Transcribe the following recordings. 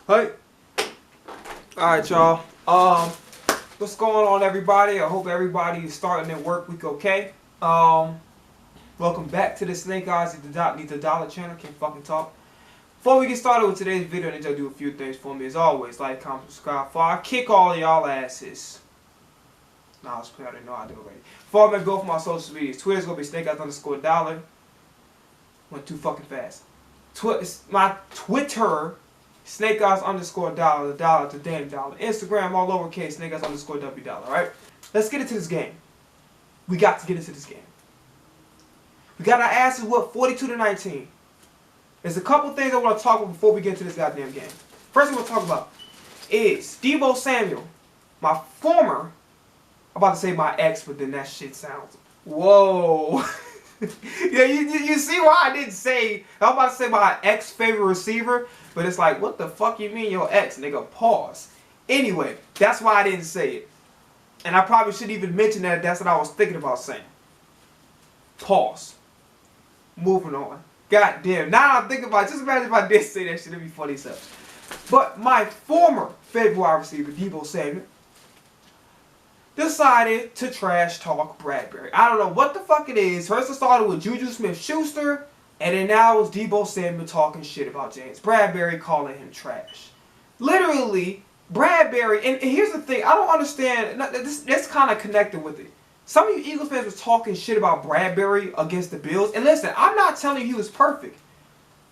Hey. Alright, y'all. What's going on, everybody? I hope everybody is starting their work week okay. Welcome back to the Snake Eyes Need the Dollar channel. Can't fucking talk. Before we get started with today's video, I need y'all to do a few things for me. As always, like, comment, subscribe. Before I kick all of y'all asses. Nah, I was playing. I didn't know I did already. Before I go for my social medias, Twitter's gonna be SnakeEyes_dollar. Went too fucking fast. My Twitter, SnakeEyes_dollar, the dollar to damn dollar. Instagram, all lowercase, SnakeEyes_W dollar. Alright? Let's get into this game. We got to get into this game. We got our asses whooped 42-19. There's a couple things I want to talk about before we get into this goddamn game. First thing I want to talk about is Deebo Samuel, my former, I'm about to say my ex, but then that shit sounds, whoa. Yeah, you see why I didn't say, I'm about to say my ex-favorite receiver, but it's like, what the fuck you mean your ex, nigga? Pause. Anyway, that's why I didn't say it. And I probably shouldn't even mention that. That's what I was thinking about saying. Pause. Moving on. God damn. Now I'm thinking about it. Just imagine if I did say that shit. It'd be funny stuff. But my former favorite wide receiver, Deebo Samuel, decided to trash talk Bradbury. I don't know what the fuck it is. First it started with Juju Smith-Schuster, and then now it's Deebo Samuel talking shit about James Bradbury, calling him trash. Literally, Bradbury, and here's the thing, I don't understand, that's kind of connected with it. Some of you Eagles fans was talking shit about Bradbury against the Bills, and listen, I'm not telling you he was perfect,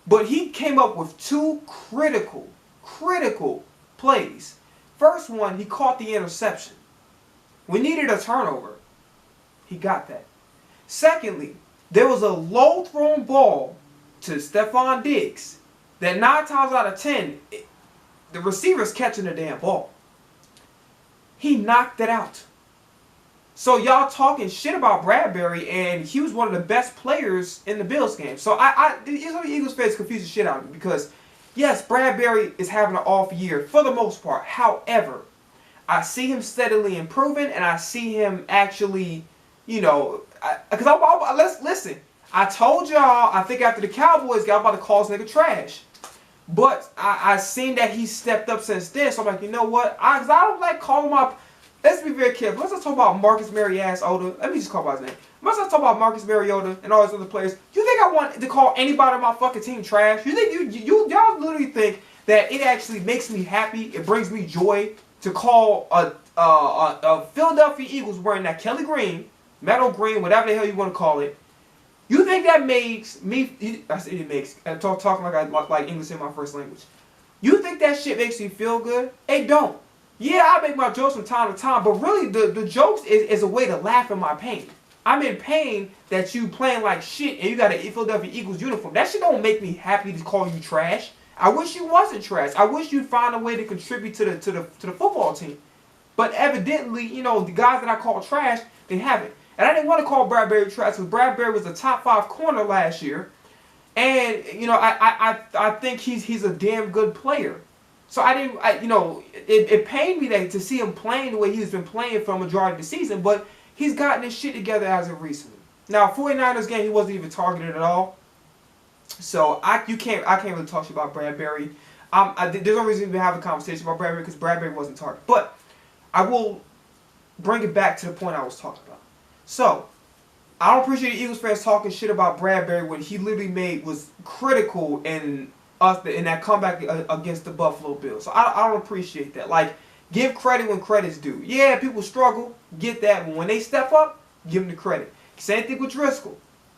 but he came up with two critical plays. First one, he caught the interception. We needed a turnover. He got that. Secondly, there was a low thrown ball to Stephon Diggs that 9 times out of 10, the receiver's catching the damn ball. He knocked it out. So y'all talking shit about Bradbury, and he was one of the best players in the Bills game. So some of the Eagles fans confuse the shit out of me because, yes, Bradbury is having an off year for the most part. However, I see him steadily improving, and I see him actually, you know, let's listen. I told y'all, I think after the Cowboys got about to call this nigga trash. But I seen that he stepped up since then, so I'm like, you know what? Cause I don't like calling him up. Let's be very careful. Let's not talk about Marcus Mariota. Let me just call by his name. Let's not talk about Marcus Mariota and all these other players. You think I want to call anybody on my fucking team trash? You think y'all literally think that it actually makes me happy? It brings me joy to call a Philadelphia Eagles wearing that Kelly green, metal green, whatever the hell you want to call it. You think that makes me? I say it makes. Talking like I like English in my first language. You think that shit makes me feel good? It don't. Yeah, I make my jokes from time to time, but really the jokes is a way to laugh at my pain. I'm in pain that you playing like shit and you got a Philadelphia Eagles uniform. That shit don't make me happy to call you trash. I wish you wasn't trash. I wish you'd find a way to contribute to the football team. But evidently, you know, the guys that I call trash, they haven't. And I didn't want to call Bradbury trash because Bradbury was a top 5 corner last year. And, you know, I think he's a damn good player. So you know, it pained me to see him playing the way he's been playing for a majority of the season, but he's gotten his shit together as of recently. Now, 49ers game, he wasn't even targeted at all. So I can't really talk shit about Bradbury. There's no reason to even have a conversation about Bradbury because Bradbury wasn't targeted. But I will bring it back to the point I was talking about. So I don't appreciate the Eagles fans talking shit about Bradbury when he literally was critical in that comeback against the Buffalo Bills. So I don't appreciate that. Like, give credit when credit's due. Yeah, people struggle, get that. But when they step up, give them the credit. Same thing with Driscoll.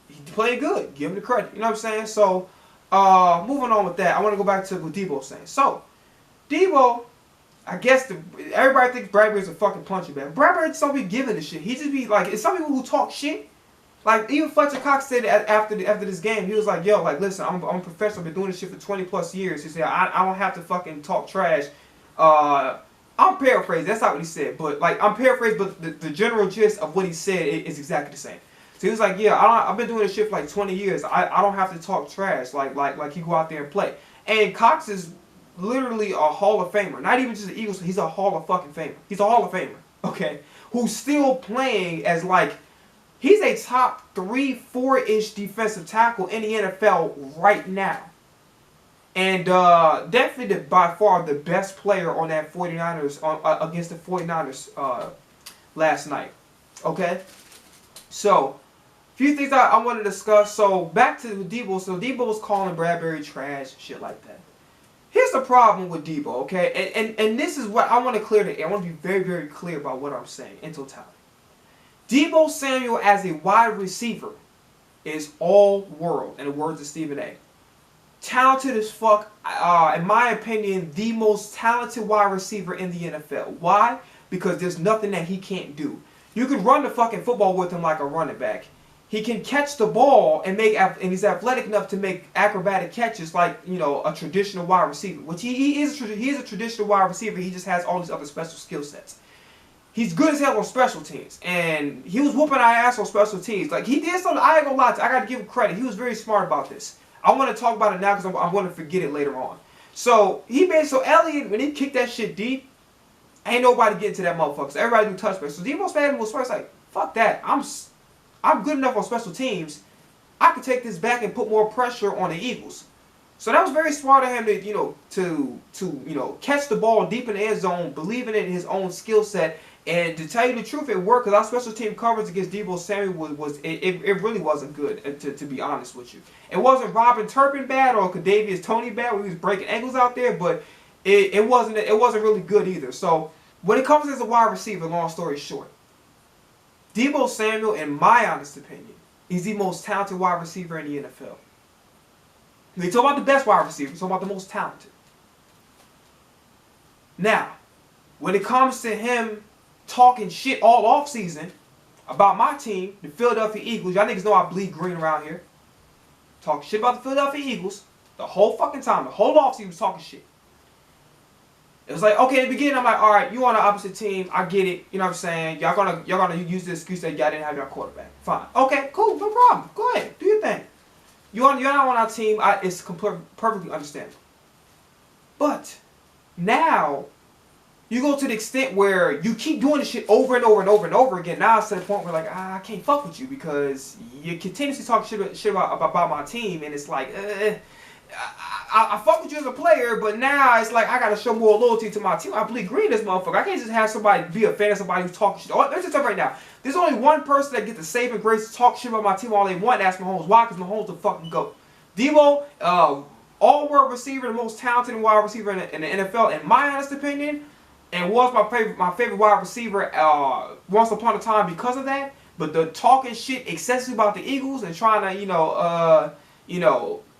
He played good, give him the credit. You know what I'm saying? So, moving on with that, I want to go back to what Deebo's saying. So, Deebo, I guess everybody thinks Bradbury's a fucking punching bag. Bradbury just don't be giving the shit. He just be like, it's some people who talk shit. Like, even Fletcher Cox said after this game, he was like, yo, like, listen, I'm a professional. I've been doing this shit for 20 plus years. He said, I don't have to fucking talk trash. I'm paraphrasing. That's not what he said. But, like, I'm paraphrasing, but the general gist of what he said is exactly the same. So he was like, yeah, I've been doing this shit for like 20 years. I don't have to talk trash. Like he go out there and play. And Cox is literally a Hall of Famer. Not even just the Eagles. He's a Hall of fucking Famer. He's a Hall of Famer. Okay? Who's still playing as like, he's a top 3, 4-ish defensive tackle in the NFL right now. And definitely by far the best player on that 49ers, against the 49ers last night. Okay? So, a few things I want to discuss. So, back to Debo. So, Debo was calling Bradbury trash, shit like that. Here's the problem with Debo, okay? And this is what I want to clear the air. I want to be very, very clear about what I'm saying in totality. Debo Samuel as a wide receiver is all world, in the words of Stephen A. Talented as fuck. In my opinion, the most talented wide receiver in the NFL. Why? Because there's nothing that he can't do. You can run the fucking football with him like a running back. He can catch the ball and he's athletic enough to make acrobatic catches like, you know, a traditional wide receiver. Which he is a traditional wide receiver. He just has all these other special skill sets. He's good as hell on special teams. And he was whooping our ass on special teams. Like, he did something, I ain't gonna lie to you, I gotta give him credit. He was very smart about this. I want to talk about it now because I'm going to forget it later on. So, Elliott, when he kicked that shit deep, ain't nobody getting to that motherfucker. So everybody do touchbacks. So Debo Samuel was first like, fuck that. I'm good enough on special teams. I could take this back and put more pressure on the Eagles. So that was very smart of him to, you know, to catch the ball deep in the end zone, believing in his own skill set. And to tell you the truth, it worked because our special team coverage against Debo Samuel it really wasn't good, to be honest with you. It wasn't Robin Turpin bad or Kadarius Toney bad when he was breaking ankles out there, but it wasn't really good either. So when it comes as a wide receiver, long story short, Debo Samuel, in my honest opinion, is the most talented wide receiver in the NFL. We talk about the best wide receiver, we talk about the most talented. Now, when it comes to him talking shit all off season about my team, the Philadelphia Eagles. Y'all niggas know I bleed green around here. Talking shit about the Philadelphia Eagles the whole fucking time. The whole off season was talking shit. It was like, okay, in the beginning, I'm like, all right, you on the opposite team. I get it. You know what I'm saying? Y'all gonna use the excuse that y'all didn't have your quarterback. Fine. Okay, cool, no problem. Go ahead, do your thing. You're not on our team. It's perfectly understandable. But now you go to the extent where you keep doing this shit over and over and over and over again. Now it's to the point where like, I can't fuck with you because you continuously talk shit about my team, and it's like, I fuck with you as a player, but now it's like I gotta show more loyalty to my team. I bleed green this motherfucker. I can't just have somebody be a fan of somebody who's talking shit. Oh, let's just talk right now. There's only one person that gets the saving grace to talk shit about my team all they want. That's Mahomes. Why? Because Mahomes the fucking GOAT. Debo, all-world receiver, the most talented wide receiver in the NFL, in my honest opinion, and was my favorite wide receiver once upon a time because of that. But the talking shit excessively about the Eagles and trying to, nah,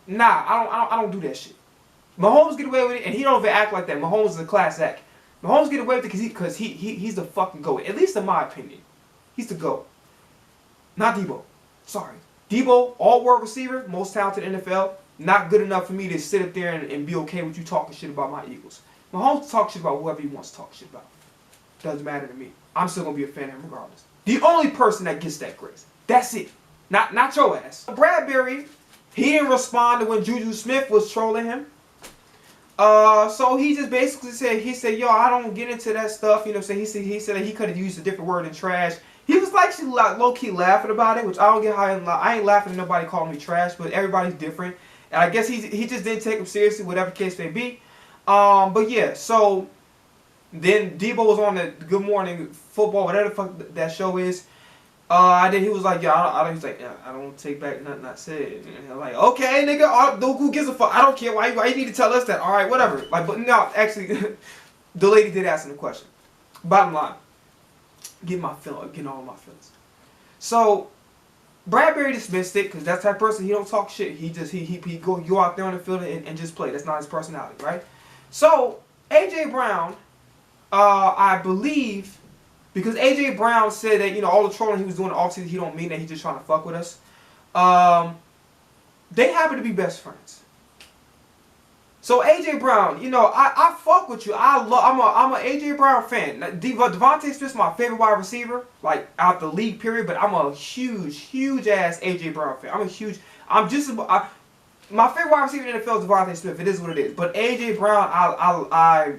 I don't do that shit. Mahomes get away with it, and he don't even act like that. Mahomes is a class act. Mahomes get away with it because he's the fucking GOAT. At least in my opinion. He's the GOAT. Not Debo. Sorry. Debo, all-world receiver, most talented NFL. Not good enough for me to sit up there and be okay with you talking shit about my Eagles. Mahomes talks shit about whoever he wants to talk shit about. Doesn't matter to me. I'm still going to be a fan of him regardless. The only person that gets that grace. That's it. Not your ass. Bradbury, he didn't respond to when Juju Smith was trolling him. So he just basically said, yo, I don't get into that stuff. You know what I'm saying? He said that he could have used a different word than trash. He was like low-key laughing about it, which I don't get how I ain't laughing at nobody calling me trash, but everybody's different. And I guess he just didn't take him seriously, whatever case may be. But yeah, so then Debo was on the Good Morning Football, whatever the fuck that show is. Then he was like, yeah, he's like, yeah, I don't take back nothing I said. And I'm like, okay, nigga, who gives a fuck? I don't care. Why you need to tell us that? All right, whatever. Like, but no, actually, the lady did ask him the question. Bottom line, getting all my feelings. So Bradbury dismissed it because that's that person. He don't talk shit. He go out there on the field and just play. That's not his personality, right? So AJ Brown, I believe. Because A.J. Brown said that, all the trolling he was doing in the offseason, he don't mean that, he's just trying to fuck with us. They happen to be best friends. So A.J. Brown, I fuck with you. I'm a A.J. Brown fan. Devontae Smith's my favorite wide receiver, like out the league period, but I'm a huge ass A.J. Brown fan. My favorite wide receiver in the NFL is Devontae Smith. It is what it is. But A.J. Brown, I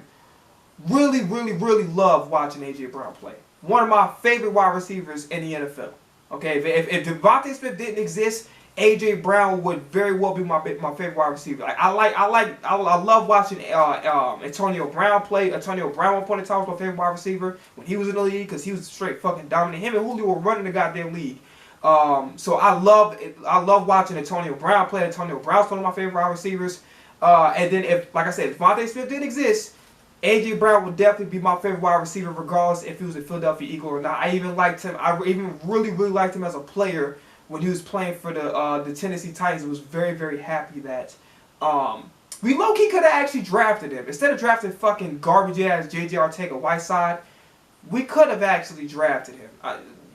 really love watching A.J. Brown play. One of my favorite wide receivers in the NFL. Okay, if Devontae Smith didn't exist, AJ Brown would very well be my favorite wide receiver. Like I love watching Antonio Brown play. Antonio Brown, one point in time, was my favorite wide receiver when he was in the league because he was straight fucking dominant. Him and Julio were running the goddamn league. So I love watching Antonio Brown play. Antonio Brown's one of my favorite wide receivers. And then if, like I said, if Devontae Smith didn't exist, AJ Brown would definitely be my favorite wide receiver, regardless if he was a Philadelphia Eagle or not. I even liked him. I even really liked him as a player when he was playing for the Tennessee Titans. I was very happy that we low-key could have actually drafted him. Instead of drafting fucking garbage ass J.J. Arcega-Whiteside, we could have actually drafted him.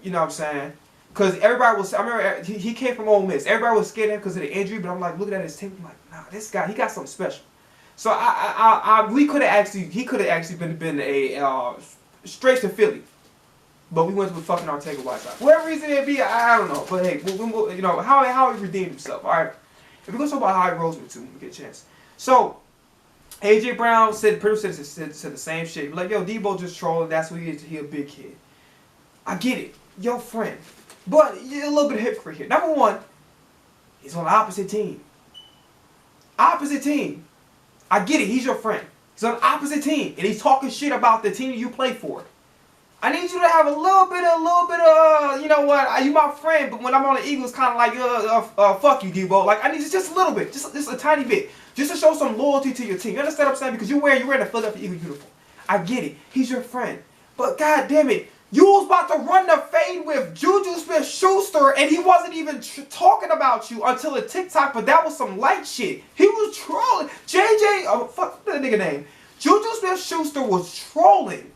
You know what I'm saying? Because everybody was, I remember he came from Ole Miss. Everybody was scared of him because of the injury, but I'm like, looking at his tape, I'm like, nah, this guy, he got something special. So he could have actually been a straight to Philly, but we went with fucking Arcega-Whiteside. Whatever reason it be, I don't know. But hey, we'll, you know how he redeemed himself. All right, if we go talk about how he rose me to, when we get a chance. So AJ Brown said the same shit. Like, yo, Debo just trolling. That's what he is. He a big kid. I get it, your friend, but you're a little bit of hypocrite here. Number one, he's on the opposite team. Opposite team. I get it, he's your friend. He's on the opposite team, and he's talking shit about the team you play for. I need you to have a little bit of, you know what, you my friend, but when I'm on the Eagles, kind of like, fuck you, Debo. Like, I need just a little bit, just a tiny bit, just to show some loyalty to your team. You understand what I'm saying? Because you're wearing a Philadelphia Eagles uniform. I get it, he's your friend. But god damn it, you was about to run the fade with Juju Smith-Schuster, and he wasn't even talking about you until a TikTok, but that was some light shit. He was trolling. oh, fuck that nigga name. Juju Smith-Schuster was trolling.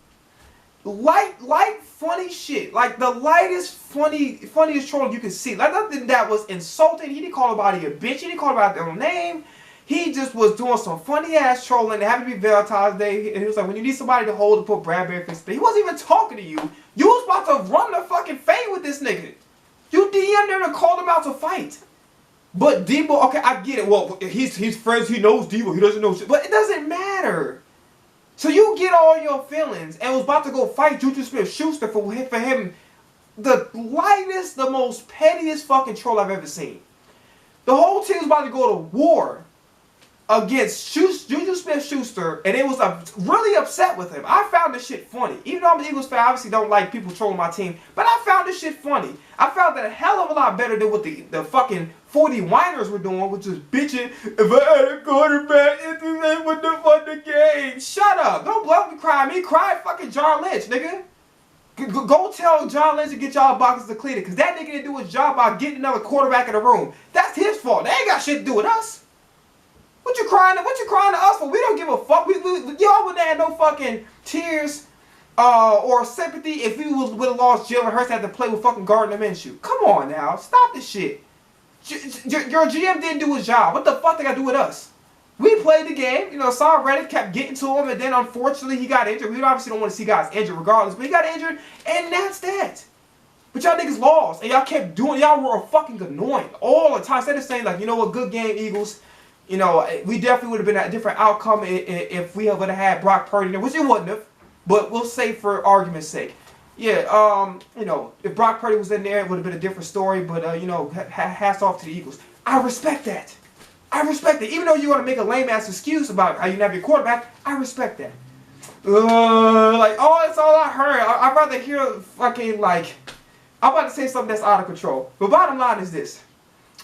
Light, funny shit. Like, the lightest, funniest trolling you can see. Like, nothing that was insulting. He didn't call nobody a bitch. He didn't call nobody their name. He just was doing some funny ass trolling. It happened to be Valentine's Day, and he was like, when you need somebody to hold and put Bradbury face, he wasn't even talking to you. You was about to run the fucking fade with this nigga. You DM'd him and called him out to fight. But Debo, okay, I get it. Well, he's friends. He knows Debo. He doesn't know shit, but it doesn't matter. So you get all your feelings and was about to go fight Juju Smith-Schuster for him, the lightest, the most pettiest fucking troll I've ever seen. The whole team was about to go to war against Juju Smith-Schuster, and it was really upset with him. I found this shit funny. Even though I'm an Eagles fan, I obviously don't like people trolling my team, but I found this shit funny. I found that a hell of a lot better than what the fucking 40 whiners were doing, which is bitching, if I had a quarterback, they wouldn't have won the game. Shut up. Don't blow me cry me. Cry fucking John Lynch, nigga. Go tell John Lynch to get y'all boxes depleted, because that nigga didn't do his job by getting another quarterback in the room. That's his fault. They ain't got shit to do with us. What you crying to us for? We don't give a fuck. Y'all wouldn't have no fucking tears or sympathy if we would have lost Jalen Hurts and had to play with fucking Gardner Minshew. Come on now. Stop this shit. Your GM didn't do his job. What the fuck they got to do with us? We played the game. You know, Saul Reddick kept getting to him, and then unfortunately he got injured. We obviously don't want to see guys injured regardless, but he got injured, and that's that. But y'all niggas lost, and y'all kept doing, y'all were fucking annoying all the time. Instead of saying, like, you know what, good game, Eagles. You know, we definitely would have been a different outcome if we would have had Brock Purdy there, which it wouldn't have. But we'll say for argument's sake. Yeah, you know, if Brock Purdy was in there, it would have been a different story. But, you know, hats off to the Eagles. I respect that. I respect it. Even though you want to make a lame-ass excuse about how you have your quarterback, I respect that. Like, oh, that's all I heard. I'd rather hear fucking, like, I'm about to say something that's out of control. But bottom line is this.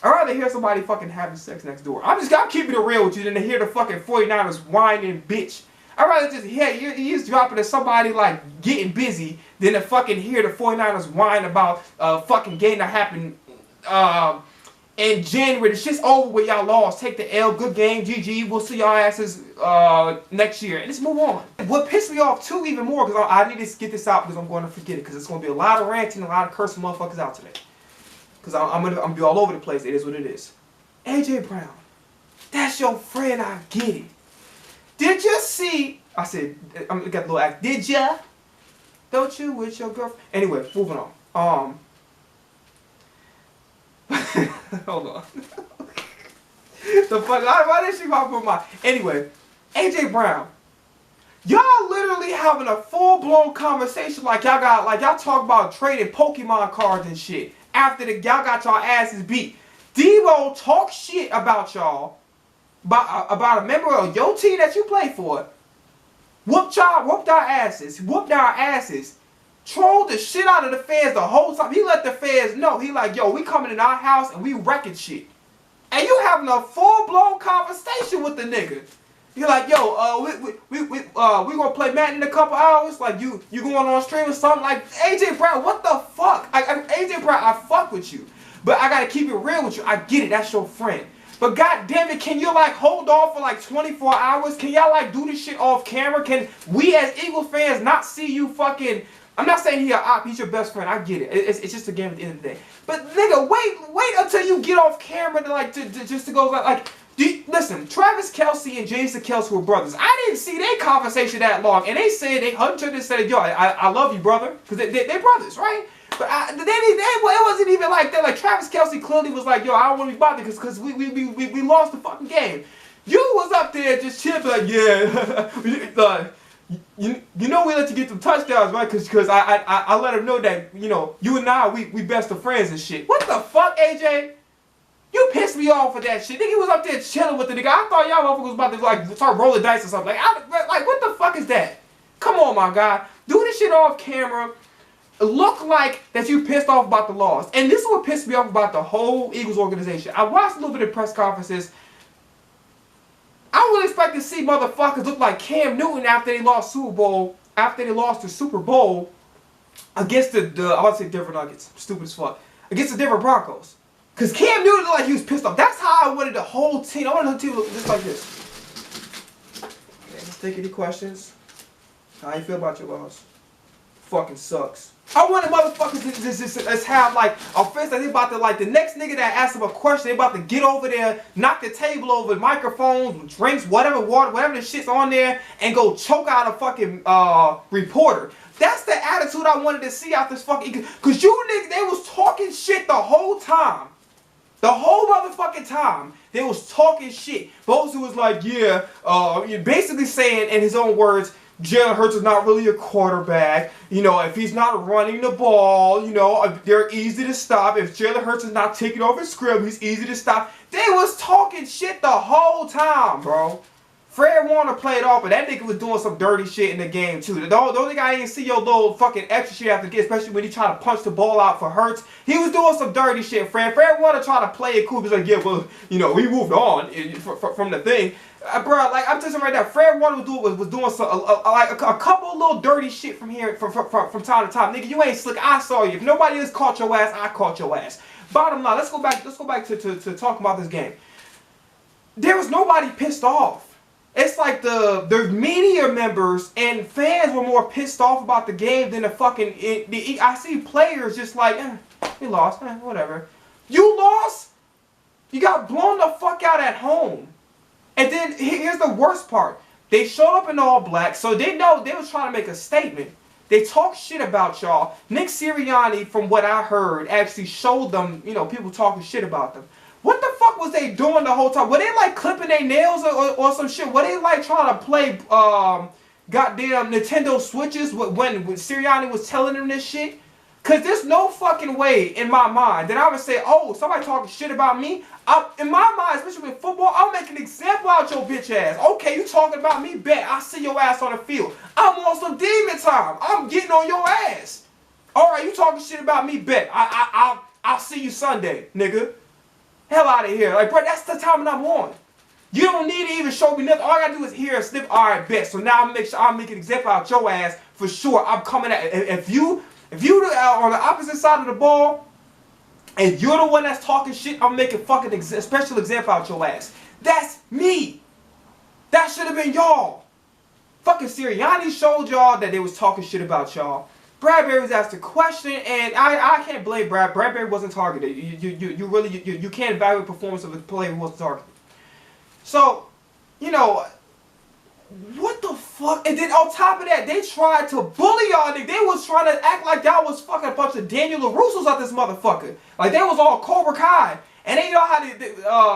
I'd rather hear somebody fucking having sex next door. I'm keeping it real with you than to hear the fucking 49ers whining bitch. I'd rather just hear eavesdropping to somebody like getting busy than to fucking hear the 49ers whine about fucking game that happened in January. The shit's over with, y'all lost. Take the L. Good game. GG. We'll see y'all asses next year. And let's move on. What pissed me off too even more, because I need to get this out because I'm going to forget it, because it's going to be a lot of ranting, a lot of cursing motherfuckers out today. Because I'm gonna be all over the place. It is what it is. AJ Brown. That's your friend. I get it. Did you see? I said, I got a little act. Did ya? Don't you with your girlfriend? Anyway, moving on. Hold on. The fuck? Why did she pop up my? Anyway, AJ Brown. Y'all literally having a full-blown conversation like y'all talk about trading Pokemon cards and shit. After y'all got y'all asses beat. Debo talk shit about y'all, about a member of your team that you play for. Whooped our asses. Trolled the shit out of the fans the whole time. He let the fans know. He like, yo, we coming in our house and we wrecking shit. And you having a full-blown conversation with the nigga. You're like, yo, we gonna play Madden in a couple hours. Like you going on stream or something. Like AJ Brown, what the fuck? AJ Brown, I fuck with you, but I gotta keep it real with you. I get it, that's your friend. But god damn it, can you like hold off for like 24 hours? Can y'all like do this shit off camera? Can we as Eagles fans not see you fucking? I'm not saying he a op, he's your best friend. I get it. It's just a game at the end of the day. But nigga, wait until you get off camera to go like. Listen, Travis Kelce and Jason Kelce were brothers. I didn't see their conversation that long, and they said they hugged each other and said, "Yo, I love you, brother," because they're brothers, right? But it wasn't even like that. Like Travis Kelce clearly was like, "Yo, I don't want to be bothered because we lost the fucking game." You was up there just chilling, like, "Yeah." You know we let you get them touchdowns, right? Because I let him know that, you know, you and I, we best of friends and shit. What the fuck, AJ? You pissed me off with that shit. Nigga was up there chilling with the nigga. I thought y'all motherfuckers was about to like start rolling dice or something. Like what the fuck is that? Come on, my guy. Do this shit off camera. Look like that you pissed off about the loss. And this is what pissed me off about the whole Eagles organization. I watched a little bit of press conferences. I would expect to see motherfuckers look like Cam Newton after they lost the Super Bowl against the I want to say Denver Nuggets. Stupid as fuck. Against the Denver Broncos. Because Cam Newton looked like he was pissed off. That's how I wanted the whole team. I wanted the team to look just like this. Okay, let's take any questions. How you feel about your loss? Fucking sucks. I wanted motherfuckers to just have like a face like they about to like the next nigga that asks them a question, they about to get over there, knock the table over, microphones, drinks, whatever, water, whatever the shit's on there, and go choke out a fucking reporter. That's the attitude I wanted to see out this fucking, because you niggas, they was talking shit the whole time. The whole motherfucking time, they was talking shit. Bosu was like, yeah, basically saying in his own words, Jalen Hurts is not really a quarterback. You know, if he's not running the ball, you know, they're easy to stop. If Jalen Hurts is not taking over script, he's easy to stop. They was talking shit the whole time, bro. Fred Warner played off, but that nigga was doing some dirty shit in the game, too. The only guy I didn't see your little fucking extra shit after get, especially when he tried to punch the ball out for Hurts. He was doing some dirty shit, Fred. Fred Warner tried to play it cool. He was like, yeah, well, you know, we moved on from the thing. Bro, like, I'm telling you right now, Fred Warner was doing some, like a couple little dirty shit from here, from time to time. Nigga, you ain't slick. I saw you. If nobody else caught your ass, I caught your ass. Bottom line, let's go back to talking about this game. There was nobody pissed off. It's like the media members and fans were more pissed off about the game than the fucking. I see players just like, we lost, whatever. You lost? You got blown the fuck out at home. And then here's the worst part. They showed up in all black, so they know they was trying to make a statement. They talk shit about y'all. Nick Sirianni, from what I heard, actually showed them, you know, people talking shit about them. What the fuck was they doing the whole time? Were they like clipping their nails or some shit? Were they like trying to play goddamn Nintendo Switches when Sirianni was telling them this shit? Cause there's no fucking way in my mind that I would say, oh, somebody talking shit about me. In my mind, especially with football, I'll make an example out your bitch ass. Okay, you talking about me? Bet I see your ass on the field. I'm on some demon time. I'm getting on your ass. All right, you talking shit about me? Bet I'll see you Sunday, nigga. Hell out of here. Like, bro, that's the time that I'm on. You don't need to even show me nothing. All I gotta do is hear a snip. All right, bet. So now I'll make an example out your ass for sure. I'm coming at. If you on the opposite side of the ball, and you're the one that's talking shit, I'm making fucking special example out your ass. That's me. That should have been y'all. Fucking Sirianni showed y'all that they was talking shit about y'all. Bradbury was asked a question, and I can't blame Brad. Bradbury wasn't targeted. You can't evaluate performance of a player who wasn't targeted. So, you know, what the fuck? And then on top of that, they tried to bully y'all. They was trying to act like y'all was fucking a bunch of Daniel LaRusso's out this motherfucker. Like they was all Cobra Kai. And they know how they,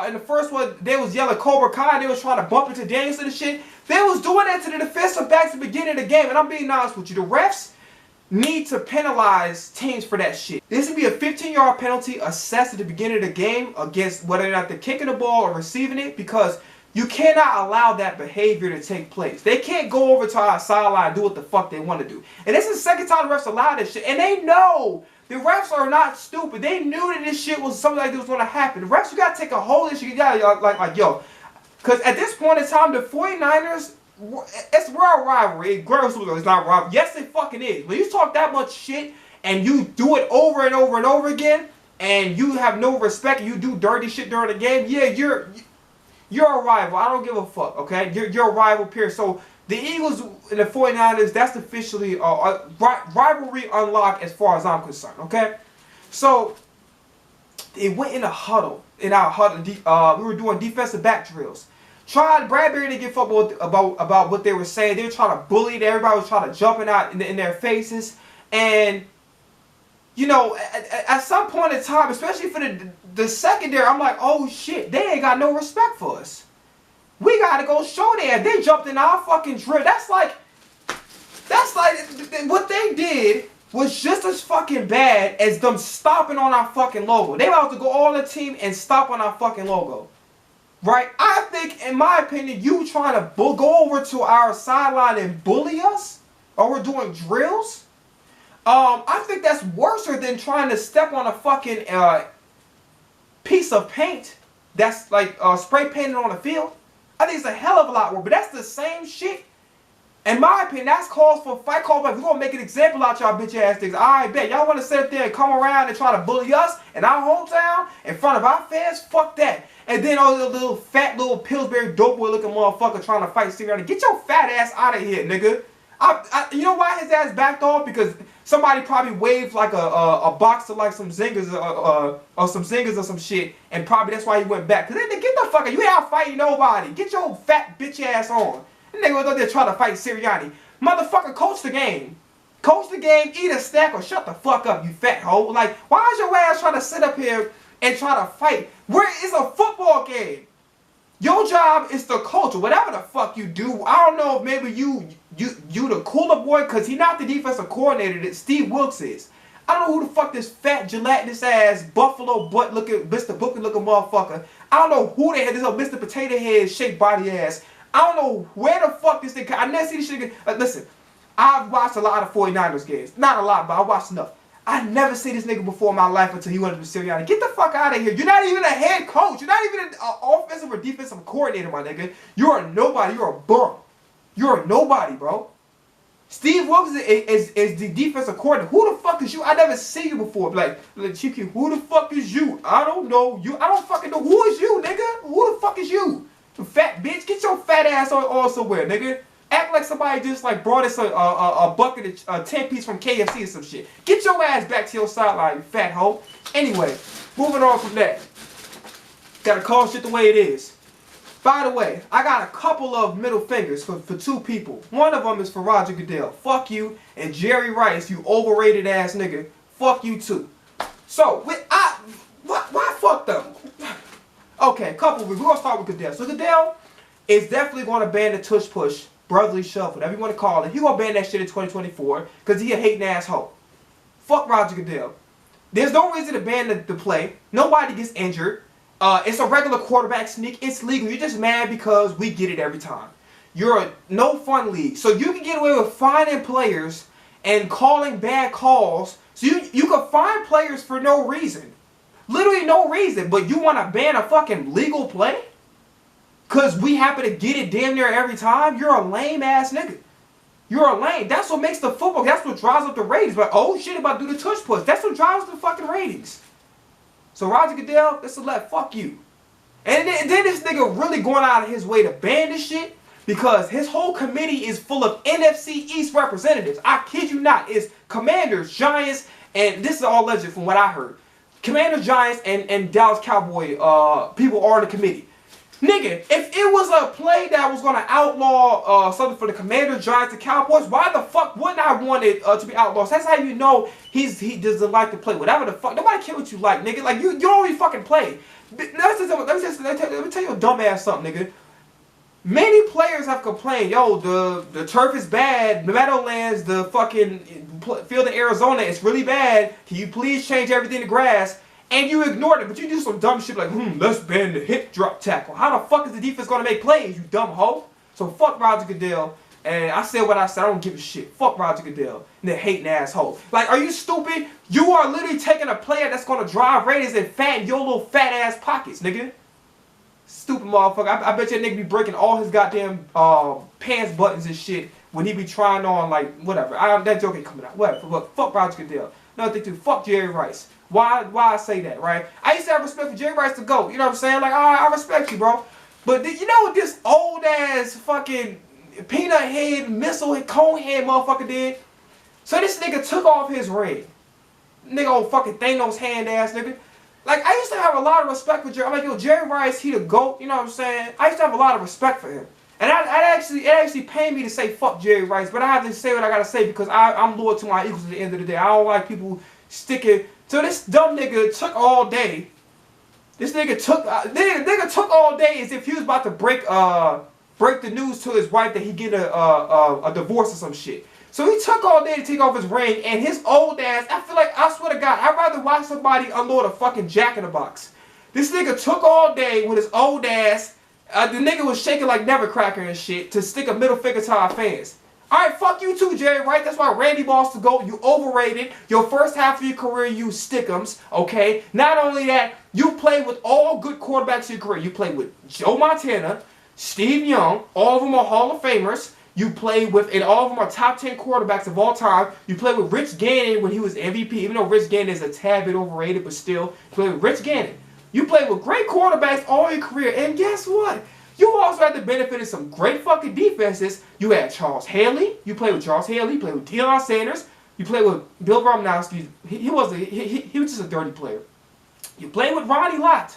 in the first one, they was yelling Cobra Kai. They was trying to bump into Danielson and shit. They was doing that to the defensive backs at the beginning of the game. And I'm being honest with you, the refs, need to penalize teams for that shit. This would be a 15-yard penalty assessed at the beginning of the game against whether or not they're kicking the ball or receiving it, because you cannot allow that behavior to take place. They can't go over to our sideline and do what the fuck they want to do. And this is the second time the refs allowed this shit. And they know. The refs are not stupid. They knew that this shit was something like this was going to happen. The refs, you got to take a hold of this shit. You got to, like, yo. Because at this point in time, the 49ers, it's real rivalry. It's not rivalry. Yes, it fucking is. When you talk that much shit and you do it over and over and over again, and you have no respect, and you do dirty shit during the game, yeah, you're a rival. I don't give a fuck, okay? You're a rival, period. So the Eagles and the 49ers, that's officially rivalry unlocked as far as I'm concerned, okay? So it went in a huddle. In our huddle, we were doing defensive back drills. Bradbury didn't give a fuck about what they were saying. They were trying to bully it. Everybody was trying to jumping out in their faces. And, you know, at some point in time, especially for the secondary, I'm like, oh shit, they ain't got no respect for us. We got to go show them. They jumped in our fucking drill. That's like what they did was just as fucking bad as them stomping on our fucking logo. They about to go all the team and stomp on our fucking logo. Right? I think, in my opinion, you trying to go over to our sideline and bully us, or we're doing drills, I think that's worse than trying to step on a fucking piece of paint that's like spray painted on the field. I think it's a hell of a lot worse, but that's the same shit. In my opinion, that's calls for fight. Calls like, we're going to make an example out y'all bitch ass niggas. I bet y'all want to sit up there and come around and try to bully us in our hometown in front of our fans? Fuck that. And then all the little fat little Pillsbury dope boy looking motherfucker trying to fight Sirianni. Get your fat ass out of here, nigga. You know why his ass backed off? Because somebody probably waved like a box of like some zingers or some zingers or some shit, and probably that's why he went back. Cause they get the fuck out. You ain't out fighting nobody. Get your fat bitch ass on. And nigga was up there trying to fight Sirianni. Motherfucker, coach the game. Coach the game, eat a snack, or shut the fuck up, you fat hoe. Like, why is your ass trying to sit up here and try to fight? It's a football game. Your job is to coach, or whatever the fuck you do. I don't know if maybe you the cooler boy, because he's not the defensive coordinator that Steve Wilkes is. I don't know who the fuck this fat, gelatinous ass, buffalo butt looking, Mr. Booker looking motherfucker. I don't know who they had, this Mr. Potato Head shaped body ass. I don't know where the fuck this thing. I never see this shit. Listen, I've watched a lot of 49ers games. Not a lot, but I watched enough. I never seen this nigga before in my life until he went to Sirianni. Get the fuck out of here. You're not even a head coach. You're not even an offensive or defensive coordinator, my nigga. You're a nobody. You're a bum. You're a nobody, bro. Steve Wilkes is the defensive coordinator. Who the fuck is you? I never seen you before. Like Chief, who the fuck is you? I don't know you. I don't fucking know. Who is you, nigga? Who the fuck is you? You fat bitch. Get your fat ass on somewhere, nigga. Act like somebody just like brought us a bucket of 10-piece from KFC or some shit. Get your ass back to your sideline, you fat hoe. Anyway, moving on from that. Gotta call shit the way it is. By the way, I got a couple of middle fingers for two people. One of them is for Roger Goodell. Fuck you. And Jerry Rice, you overrated ass nigga. Fuck you too. So, why fuck them? Okay, we're gonna start with Goodell. So Goodell is definitely gonna ban the tush push, brotherly shove, whatever you want to call it. He gonna ban that shit in 2024 because he a hating asshole. Fuck Roger Goodell. There's no reason to ban the play. Nobody gets injured. It's a regular quarterback sneak. It's legal. You're just mad because we get it every time. You're a no fun league. So you can get away with fining players and calling bad calls. So you can fine players for no reason. Literally no reason. But you want to ban a fucking legal play? Because we happen to get it damn near every time? You're a lame ass nigga. You're a lame. That's what makes the football. That's what drives up the ratings. But oh shit, about to do the tush push. That's what drives up the fucking ratings. So Roger Goodell, this is like, fuck you. And then this nigga really going out of his way to ban this shit because his whole committee is full of NFC East representatives. I kid you not. It's Commanders, Giants, and this is all legend from what I heard. Commanders, Giants, and Dallas Cowboy people are in the committee. Nigga, if it was a play that was going to outlaw something for the Commanders, Giants, and Cowboys, why the fuck wouldn't I want it to be outlawed? So that's how you know he doesn't like to play. Whatever the fuck. Nobody care what you like, nigga. Like, you don't even fucking play. Let me tell you a dumb ass something, nigga. Many players have complained, yo, the turf is bad, the Meadowlands, the fucking field in Arizona, it's really bad. Can you please change everything to grass? And you ignored it, but you do some dumb shit like, let's ban the hip drop tackle. How the fuck is the defense gonna make plays, you dumb hoe? So fuck Roger Goodell. And I said what I said. I don't give a shit. Fuck Roger Goodell and that hating asshole. Like, are you stupid? You are literally taking a player that's gonna drive ratings and fatten your little fat ass pockets, nigga. Stupid motherfucker. I bet your nigga be breaking all his goddamn pants buttons and shit when he be trying on, like, whatever. That joke ain't coming out. Whatever. But fuck Roger Goodell. Another thing too. Fuck Jerry Rice. Why I say that, right? I used to have respect for Jerry Rice to go. You know what I'm saying? Like, I respect you, bro. But you know what this old ass fucking peanut head, missile head, cone head motherfucker did? So this nigga took off his ring. Nigga old fucking Thanos hand ass nigga. Like, I used to have a lot of respect for Jerry. I'm like, yo, Jerry Rice, he the GOAT, you know what I'm saying? I used to have a lot of respect for him. And it actually pained me to say fuck Jerry Rice, but I have to say what I gotta say because I'm loyal to my Eagles at the end of the day. I don't like people sticking. So this dumb nigga took all day. This nigga took all day as if he was about to break the news to his wife that he get a divorce or some shit. So he took all day to take off his ring, and his old ass, I feel like, I swear to God, I'd rather watch somebody unload a fucking Jack in the Box. This nigga took all day with his old ass, the nigga was shaking like Nevercracker and shit, to stick a middle finger to our fans. Alright, fuck you too, Jerry Rice. That's why Randy Moss to go. You overrated. Your first half of your career, you stickums, okay? Not only that, you played with all good quarterbacks in your career. You played with Joe Montana, Steve Young, all of them are Hall of Famers. You played with, and all of them are top 10 quarterbacks of all time. You played with Rich Gannon when he was MVP, even though Rich Gannon is a tad bit overrated, but still, you played with Rich Gannon. You played with great quarterbacks all your career, and guess what? You also had the benefit of some great fucking defenses. You had Charles Haley. You played with Charles Haley. You played with Deion Sanders. You played with Bill Romanowski. He was just a dirty player. You played with Ronnie Lott.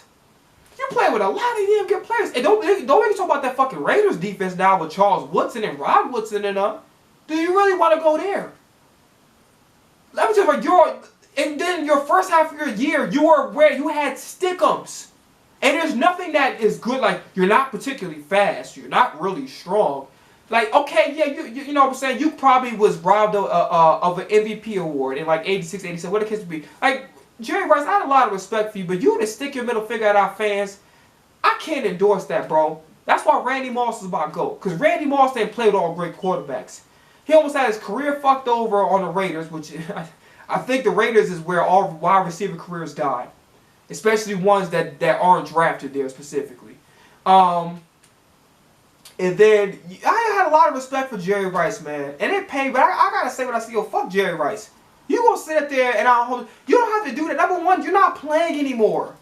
You played with a lot of damn good players. And don't even talk about that fucking Raiders defense now with Charles Woodson and Rod Woodson and Do you really want to go there? Let me tell you, and then your first half of your year, you were where you had stickums. And there's nothing that is good, like, you're not particularly fast, you're not really strong. Like, okay, yeah, you know what I'm saying? You probably was robbed of an MVP award in, like, 86, 87, what the case would be. Like, Jerry Rice, I had a lot of respect for you, but you to stick your middle finger at our fans, I can't endorse that, bro. That's why Randy Moss is about to go. Because Randy Moss didn't play with all great quarterbacks. He almost had his career fucked over on the Raiders, which I think the Raiders is where all wide receiver careers die. Especially ones that aren't drafted there specifically. And then, I had a lot of respect for Jerry Rice, man. And it paid, but I gotta say what I say, yo, fuck Jerry Rice. You gonna sit up there and you don't have to do that. Number one, you're not playing anymore.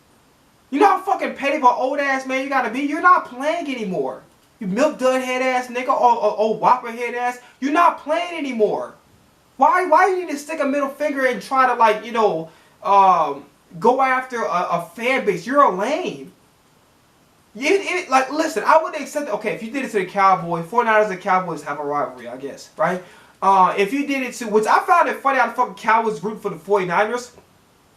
You know how fucking petty of an old ass man you gotta be? You're not playing anymore. You milk dud head ass nigga, old whopper head ass. You're not playing anymore. Why you need to stick a middle finger and try to, like, you know, go after a fan base? You're a lame. Like, listen, I would accept, okay, if you did it to the Cowboys, 49ers and Cowboys have a rivalry, I guess, right? If you did it to, which I found it funny how the fucking Cowboys root for the 49ers,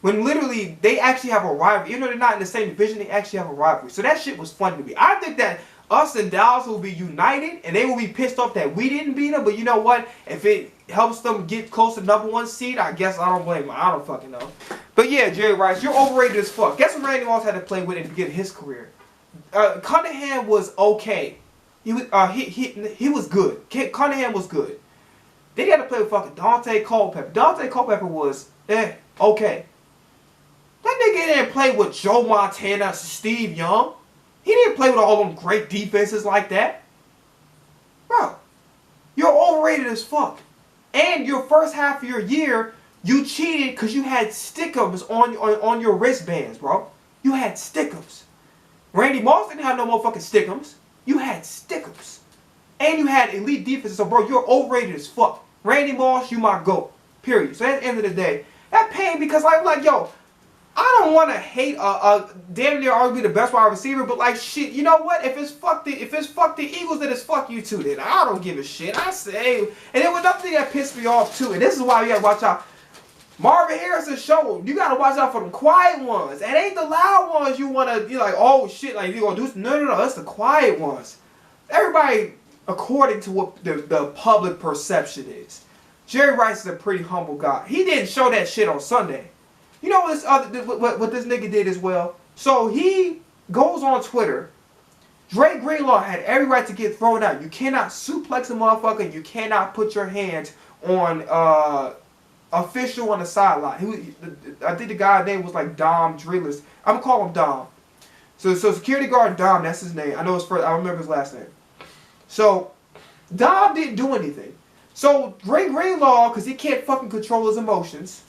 when literally they actually have a rivalry. Even though they're not in the same division, they actually have a rivalry. So that shit was funny to me. I think that us and Dallas will be united, and they will be pissed off that we didn't beat them, but you know what? If it helps them get close to #1 seed, I guess I don't blame them. I don't fucking know. But yeah, Jerry Rice, you're overrated as fuck. Guess what Randy Moss had to play with at the beginning of his career? Cunningham was okay. He was good. Cunningham was good. Then he had to play with fucking Dante Culpepper. Dante Culpepper was, okay. That nigga didn't play with Joe Montana, Steve Young. He didn't play with all them great defenses like that. Bro, you're overrated as fuck. And your first half of your year, you cheated because you had stickums on your wristbands, bro. You had stickums. Randy Moss didn't have no motherfucking stickums. You had stickums. And you had elite defenses. So, bro, you're overrated as fuck. Randy Moss, you my GOAT. Period. So, at the end of the day, that pain because I'm like, yo, I don't want to hate damn near arguably the best wide receiver, but like shit, you know what? If it's fuck the Eagles, then it's fuck you too. Then I don't give a shit. I say, and there was nothing that pissed me off too. And this is why you gotta watch out. Marvin Harrison showed you gotta watch out for them quiet ones. It ain't the loud ones you wanna be like, oh shit, like you gonna do. No, that's the quiet ones. Everybody according to what the public perception is. Jerry Rice is a pretty humble guy. He didn't show that shit on Sunday. You know what this nigga did as well? So he goes on Twitter. Dre Greenlaw had every right to get thrown out. You cannot suplex a motherfucker. You cannot put your hands on official on the sideline. I think the guy's name was like Dom Drillers. I'm gonna call him Dom. So security guard Dom, that's his name. I know his first. I remember his last name. So Dom didn't do anything. So Dre Greenlaw, because he can't fucking control his emotions.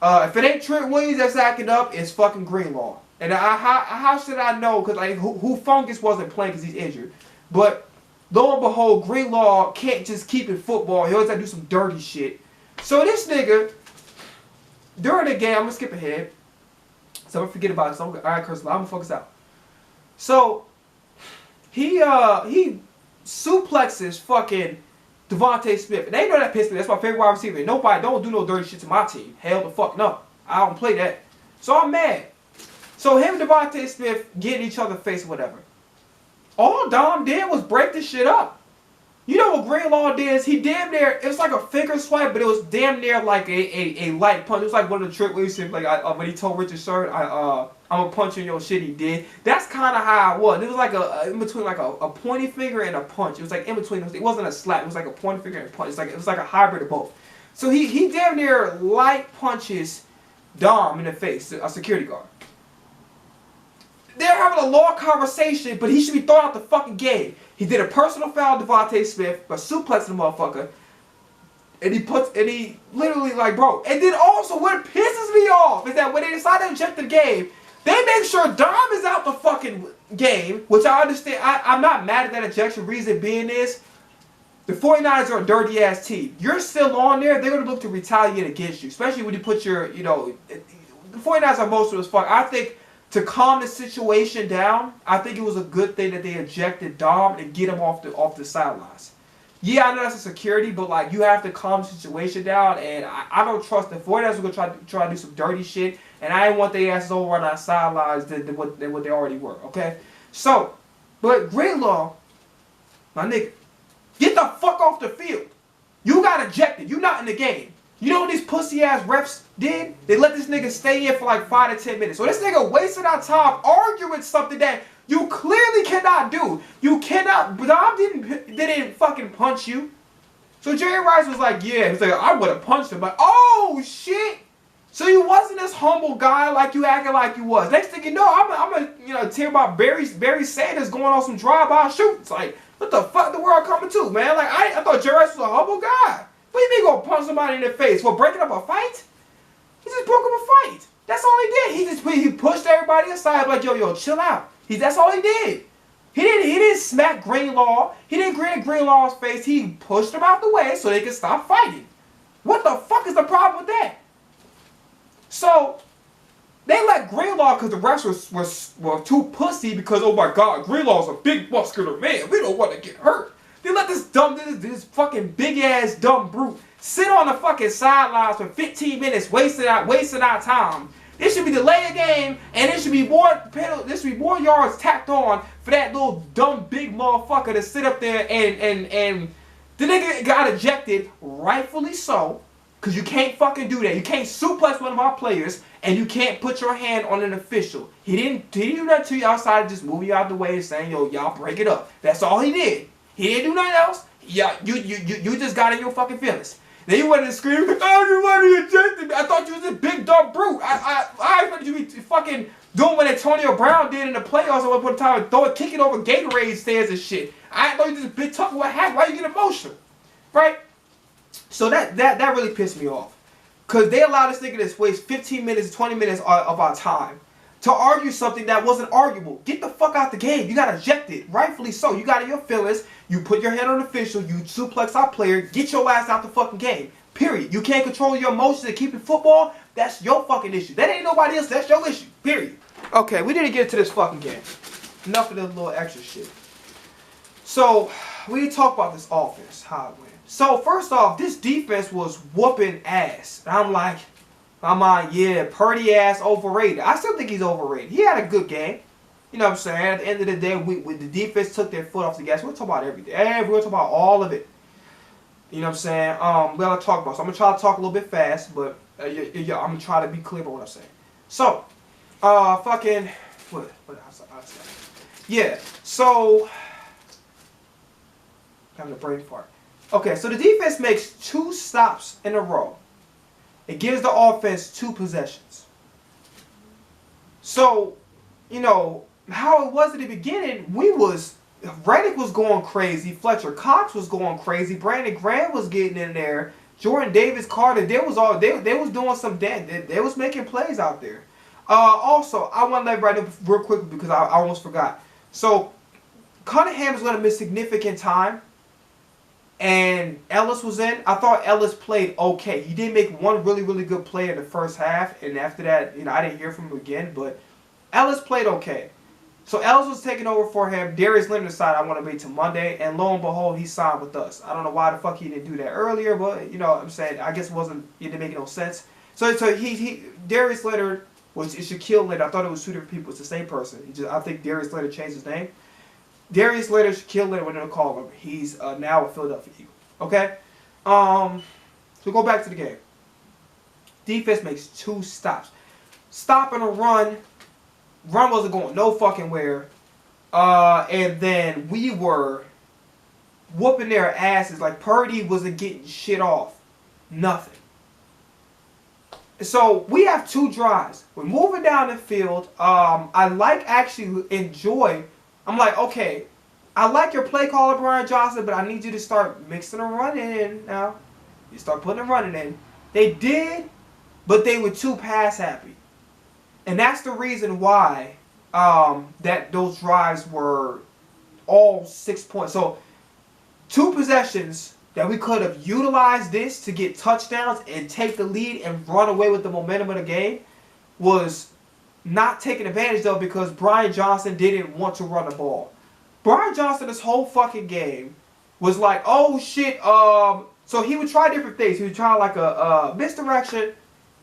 If it ain't Trent Williams that's acting up, it's fucking Greenlaw. And how should I know? Because like who Fungus wasn't playing because he's injured. But lo and behold, Greenlaw can't just keep it football. He always got to do some dirty shit. So this nigga, during the game, I'm gonna skip ahead. So I'm gonna forget about it. So alright, curse. I'm gonna focus out. So he suplexes fucking Devontae Smith. And they know that pissed me. That's my favorite wide receiver. Nobody don't do no dirty shit to my team. Hell the fuck no. I don't play that. So I'm mad. So him and Devontae Smith getting each other face, whatever. All Dom did was break this shit up. You know what Greenlaw did is he damn near, it was like a finger swipe, but it was damn near like a light punch. It was like one of the trick ways, like when he told Richard Sherman, I'm gonna punch you in your shit, he did. That's kind of how it was. It was like in between like a pointy finger and a punch. It was like in between. It wasn't a slap. It was like a pointy finger and a punch. It was like a hybrid of both. So he damn near light punches Dom in the face, a security guard. They're having a long conversation, but he should be thrown out the fucking game. He did a personal foul to Devontae Smith by suplexing the motherfucker. And he literally like, bro. And then also what pisses me off is that when they decide to eject the game, they make sure Dom is out the fucking game, which I understand. I'm not mad at that ejection. Reason being is, the 49ers are a dirty ass team. You're still on there, they're going to look to retaliate against you. Especially when you put your, you know, the 49ers are most of as fuck. I think to calm the situation down, I think it was a good thing that they ejected Dom and get him off the sidelines. Yeah, I know that's a security, but like you have to calm the situation down, and I don't trust the 49ers are gonna try to do some dirty shit, and I didn't want their asses over on our sidelines than what they already were. Okay, so but Greenlaw, my nigga, get the fuck off the field. You got ejected. You not in the game. You know what these pussy ass refs did? They let this nigga stay in for like 5 to 10 minutes. So this nigga wasted our time arguing something that you clearly cannot do. You cannot. Dom didn't fucking punch you. So Jerry Rice was like, yeah. He's like, I would have punched him. Like, oh shit. So you wasn't this humble guy like you acting like you was. Next thing you know, I'm gonna tear about Barry Sanders going on some drive-by shoots. Like, what the fuck the world coming to, man? Like I thought Jerry Rice was a humble guy. What do you mean gonna punch somebody in the face for breaking up a fight? He just broke up a fight. That's all he did. He pushed everybody aside like, yo, chill out. That's all he did. He didn't smack Greenlaw. He didn't grab Greenlaw's face. He pushed him out the way so they could stop fighting. What the fuck is the problem with that? So they let Greenlaw because the refs were too pussy because, oh my God, Greenlaw's a big muscular man. We don't want to get hurt. They let this fucking big ass dumb brute sit on the fucking sidelines for 15 minutes, wasting our time. It should be delay a game, and it should be more yards tacked on for that little dumb big motherfucker to sit up there and the nigga got ejected, rightfully so, because you can't fucking do that. You can't suplex one of our players, and you can't put your hand on an official. He didn't do that to you outside of just moving you out the way and saying, yo, y'all break it up. That's all he did. He didn't do nothing else. Yeah, you just got in your fucking feelings. Then you wanted to scream, oh, you wanted to eject me. I thought you was a big dumb brute. I expected you to be fucking doing what Antonio Brown did in the playoffs at one point in time, kicking over Gatorade stands and shit. I thought you just big tough. What happened? Why you get emotional? Right? So that really pissed me off. Because they allowed this nigga to waste 15 minutes, 20 minutes of our time to argue something that wasn't arguable. Get the fuck out the game. You got ejected. Rightfully so. You got in your feelings. You put your head on the official. You suplex our player. Get your ass out the fucking game. Period. You can't control your emotions and keep it football. That's your fucking issue. That ain't nobody else. That's your issue. Period. Okay, we didn't get into this fucking game. Enough of this little extra shit. So, we didn't talk about this offense, how it went. So, first off, this defense was whooping ass. And I'm like, yeah, Purdy ass overrated. I still think he's overrated. He had a good game. You know what I'm saying? At the end of the day, the defense took their foot off the gas. We're talking about everything. We're talking about all of it. You know what I'm saying? We gotta talk about. So I'm gonna try to talk a little bit fast, but yeah, I'm gonna try to be clear about what I'm saying. So, fucking what I say? Yeah. So, having a brain fart. Okay, so the defense makes 2 stops in a row. It gives the offense 2 possessions. So, you know, how it was at the beginning, Reddick was going crazy, Fletcher Cox was going crazy, Brandon Graham was getting in there, Jordan Davis Carter, they was doing some they was making plays out there. Also, I want to let everybody know real quickly because I almost forgot. So, Cunningham is going to miss significant time. And Ellis was in. I thought Ellis played okay. He did make one really, really good play in the first half. And after that, you know, I didn't hear from him again. But Ellis played okay. So Ellis was taking over for him. Darius Leonard decided I want to wait till Monday. And lo and behold, he signed with us. I don't know why the fuck he didn't do that earlier. But, you know what I'm saying, I guess it didn't make no sense. So Darius Leonard was Shaquille Leonard. I thought it was 2 different people. It's the same person. I think Darius Leonard changed his name. Darius Leonard, Shaquille Leonard, whatever they call him. He's now a Philadelphia Eagle. Okay? So go back to the game. Defense makes 2 stops. Stopping a run. Run wasn't going no fucking where. And then we were whooping their asses. Like Purdy wasn't getting shit off. Nothing. So we have 2 drives. We're moving down the field. I enjoy. I'm like, okay, I like your play caller, Brian Johnson, but I need you to start mixing and running in now. You start putting and running in. They did, but they were too pass happy. And that's the reason why that those drives were all 6 points. So 2 possessions that we could have utilized this to get touchdowns and take the lead and run away with the momentum of the game was not taken advantage of because Brian Johnson didn't want to run the ball. Brian Johnson this whole fucking game was like, oh shit, so he would try different things. He would try like a misdirection.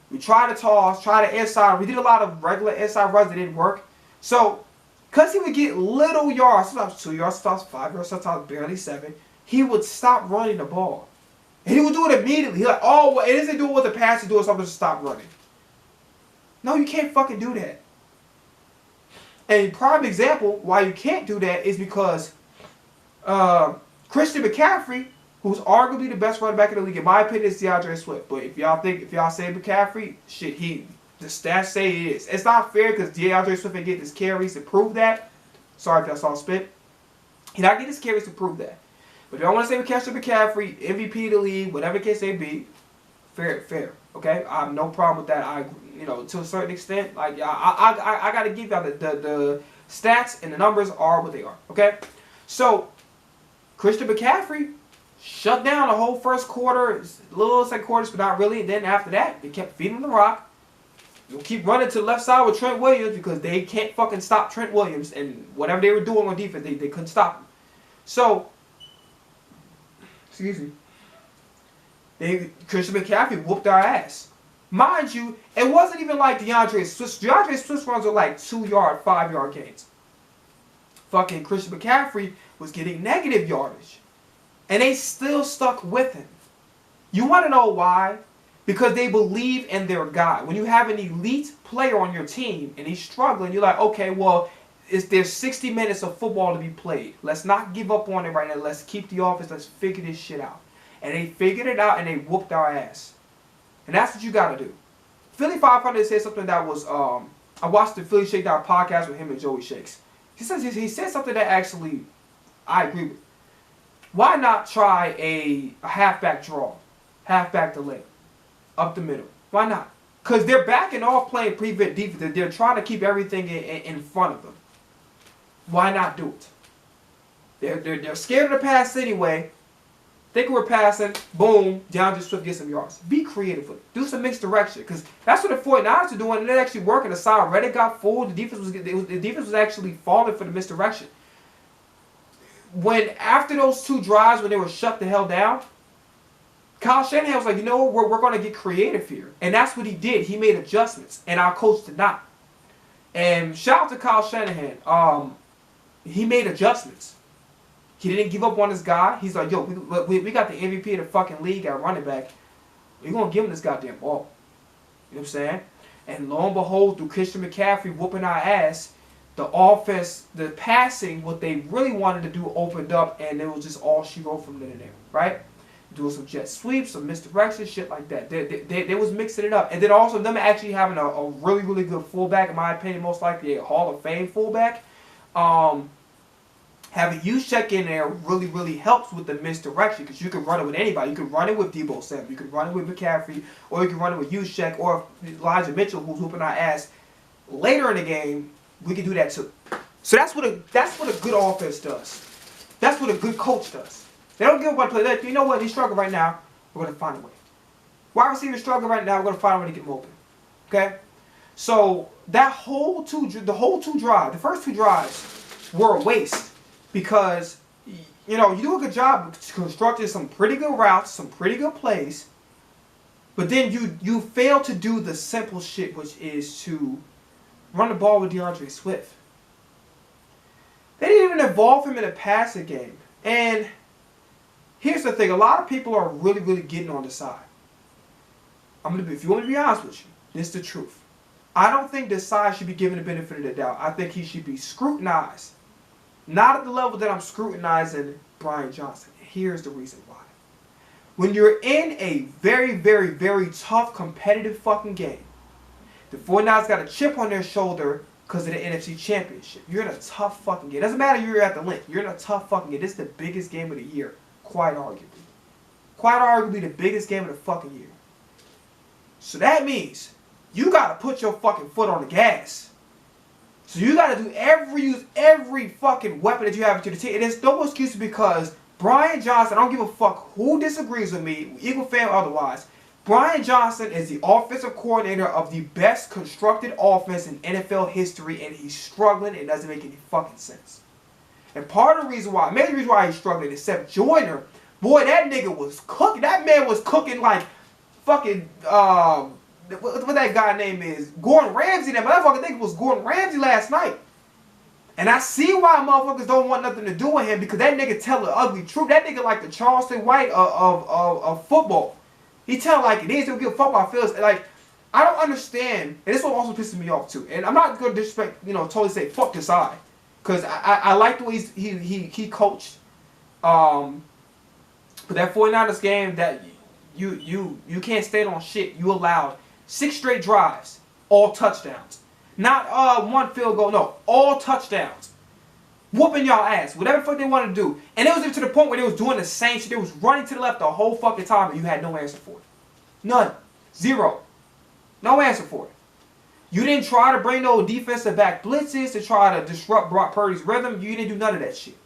We tried to toss, try to inside. We did a lot of regular inside runs that didn't work. So, because he would get little yards, sometimes 2 yards, sometimes 5 yards, sometimes barely 7, he would stop running the ball. And he would do it immediately. He's like, oh, well, it isn't doing what the pass is doing, so I'm going to stop running. No, you can't fucking do that. And prime example why you can't do that is because Christian McCaffrey, who's arguably the best running back in the league, in my opinion, is DeAndre Swift. But if y'all say McCaffrey, shit, the stats say it is. It's not fair because DeAndre Swift ain't getting his carries to prove that. Sorry if y'all saw spit. He not getting his carries to prove that. But if y'all want to say Christian McCaffrey, MVP of the league, whatever the case may be, fair. Okay, I have no problem with that. To a certain extent, like I gotta give y'all the stats and the numbers are what they are. Okay, so Christian McCaffrey shut down the whole first quarter, little second quarters, but not really. And then after that, they kept feeding the rock. You'll keep running to the left side with Trent Williams because they can't fucking stop Trent Williams and whatever they were doing on defense, they couldn't stop him. So, excuse me. Christian McCaffrey whooped our ass. Mind you, it wasn't even like DeAndre Swift. DeAndre Swift's runs were like 2-yard, 5-yard gains. Fucking Christian McCaffrey was getting negative yardage. And they still stuck with him. You want to know why? Because they believe in their guy. When you have an elite player on your team and he's struggling, you're like, okay, well, there's 60 minutes of football to be played. Let's not give up on it right now. Let's keep the offense. Let's figure this shit out. And they figured it out and they whooped our ass. And that's what you got to do. Philly 500 said something that was, I watched the Philly Shakedown podcast with him and Joey Shakes. He said something that actually I agree with. Why not try a halfback draw? Halfback delay. Up the middle. Why not? Because they're backing off playing prevent defense. They're trying to keep everything in front of them. Why not do it? They're scared of the pass anyway. Think we're passing, boom, DeAndre Swift gets some yards. Be creative with it. Do some mixed direction. Because that's what the 49ers are doing, and they're actually working. The side Reddick got full. The defense was actually falling for the misdirection. When after those 2 drives when they were shut the hell down, Kyle Shanahan was like, you know what, we're going to get creative here. And that's what he did. He made adjustments, and our coach did not. And shout out to Kyle Shanahan. He made adjustments. He didn't give up on this guy. He's like, yo, we got the MVP of the fucking league at running back. We're going to give him this goddamn ball. You know what I'm saying? And lo and behold, through Christian McCaffrey whooping our ass, the offense, the passing, what they really wanted to do opened up, and it was just all she wrote from there, right? Doing some jet sweeps, some misdirection, shit like that. They was mixing it up. And then also them actually having a really, really good fullback, in my opinion, most likely a Hall of Fame fullback. Having Juszczyk in there really, really helps with the misdirection, because you can run it with anybody. You can run it with Deebo Samuel, you can run it with McCaffrey, or you can run it with Juszczyk, or Elijah Mitchell, who's whooping our ass. Later in the game, we can do that too. So that's what a good offense does. That's what a good coach does. They don't give up on play. Like, you know what? He's struggling right now. We're going to find a way. Wide receiver struggling right now. We're going to find a way to get him open. Okay? So that the whole two drives, the first two drives were a waste, because you know you do a good job of constructing some pretty good routes, some pretty good plays, but then you fail to do the simple shit, which is to run the ball with DeAndre Swift. They didn't even involve him in a passing game. And here's the thing, a lot of people are really, really getting on the side. If you want me to be honest with you, this is the truth. I don't think the side should be given the benefit of the doubt. I think he should be scrutinized. Not at the level that I'm scrutinizing Brian Johnson. Here's the reason why. When you're in a very, very, very tough, competitive fucking game, the 49ers got a chip on their shoulder because of the NFC Championship. You're in a tough fucking game. It doesn't matter if you're at the link. You're in a tough fucking game. This is the biggest game of the year. Quite arguably. Quite arguably the biggest game of the fucking year. So that means you got to put your fucking foot on the gas. So you got to use every fucking weapon that you have to the team. And there's no excuse, because Brian Johnson, I don't give a fuck who disagrees with me, Eagle fan or otherwise, Brian Johnson is the offensive coordinator of the best constructed offense in NFL history, and he's struggling. It doesn't make any fucking sense. And part of the reason why, major reason why he's struggling, except Joyner, boy, that nigga was cooking. That man was cooking like fucking, what that guy name is, Gordon Ramsay. That motherfucker think it was Gordon Ramsay last night. And I see why motherfuckers don't want nothing to do with him, because that nigga tell the ugly truth. That nigga like the Charleston White of football. He tell like it is. He'll give football feels like, I don't understand, and this one also pisses me off too. And I'm not gonna disrespect, totally say fuck this eye, because I like the way he coached. But that 49ers game, that you can't stand on shit. You allowed 6 straight drives, all touchdowns. Not one field goal, no, all touchdowns. Whooping y'all ass, whatever the fuck they wanted to do. And it was even to the point where they was doing the same shit. They was running to the left the whole fucking time, and you had no answer for it. None. Zero. No answer for it. You didn't try to bring no defensive back blitzes to try to disrupt Brock Purdy's rhythm. You didn't do none of that shit.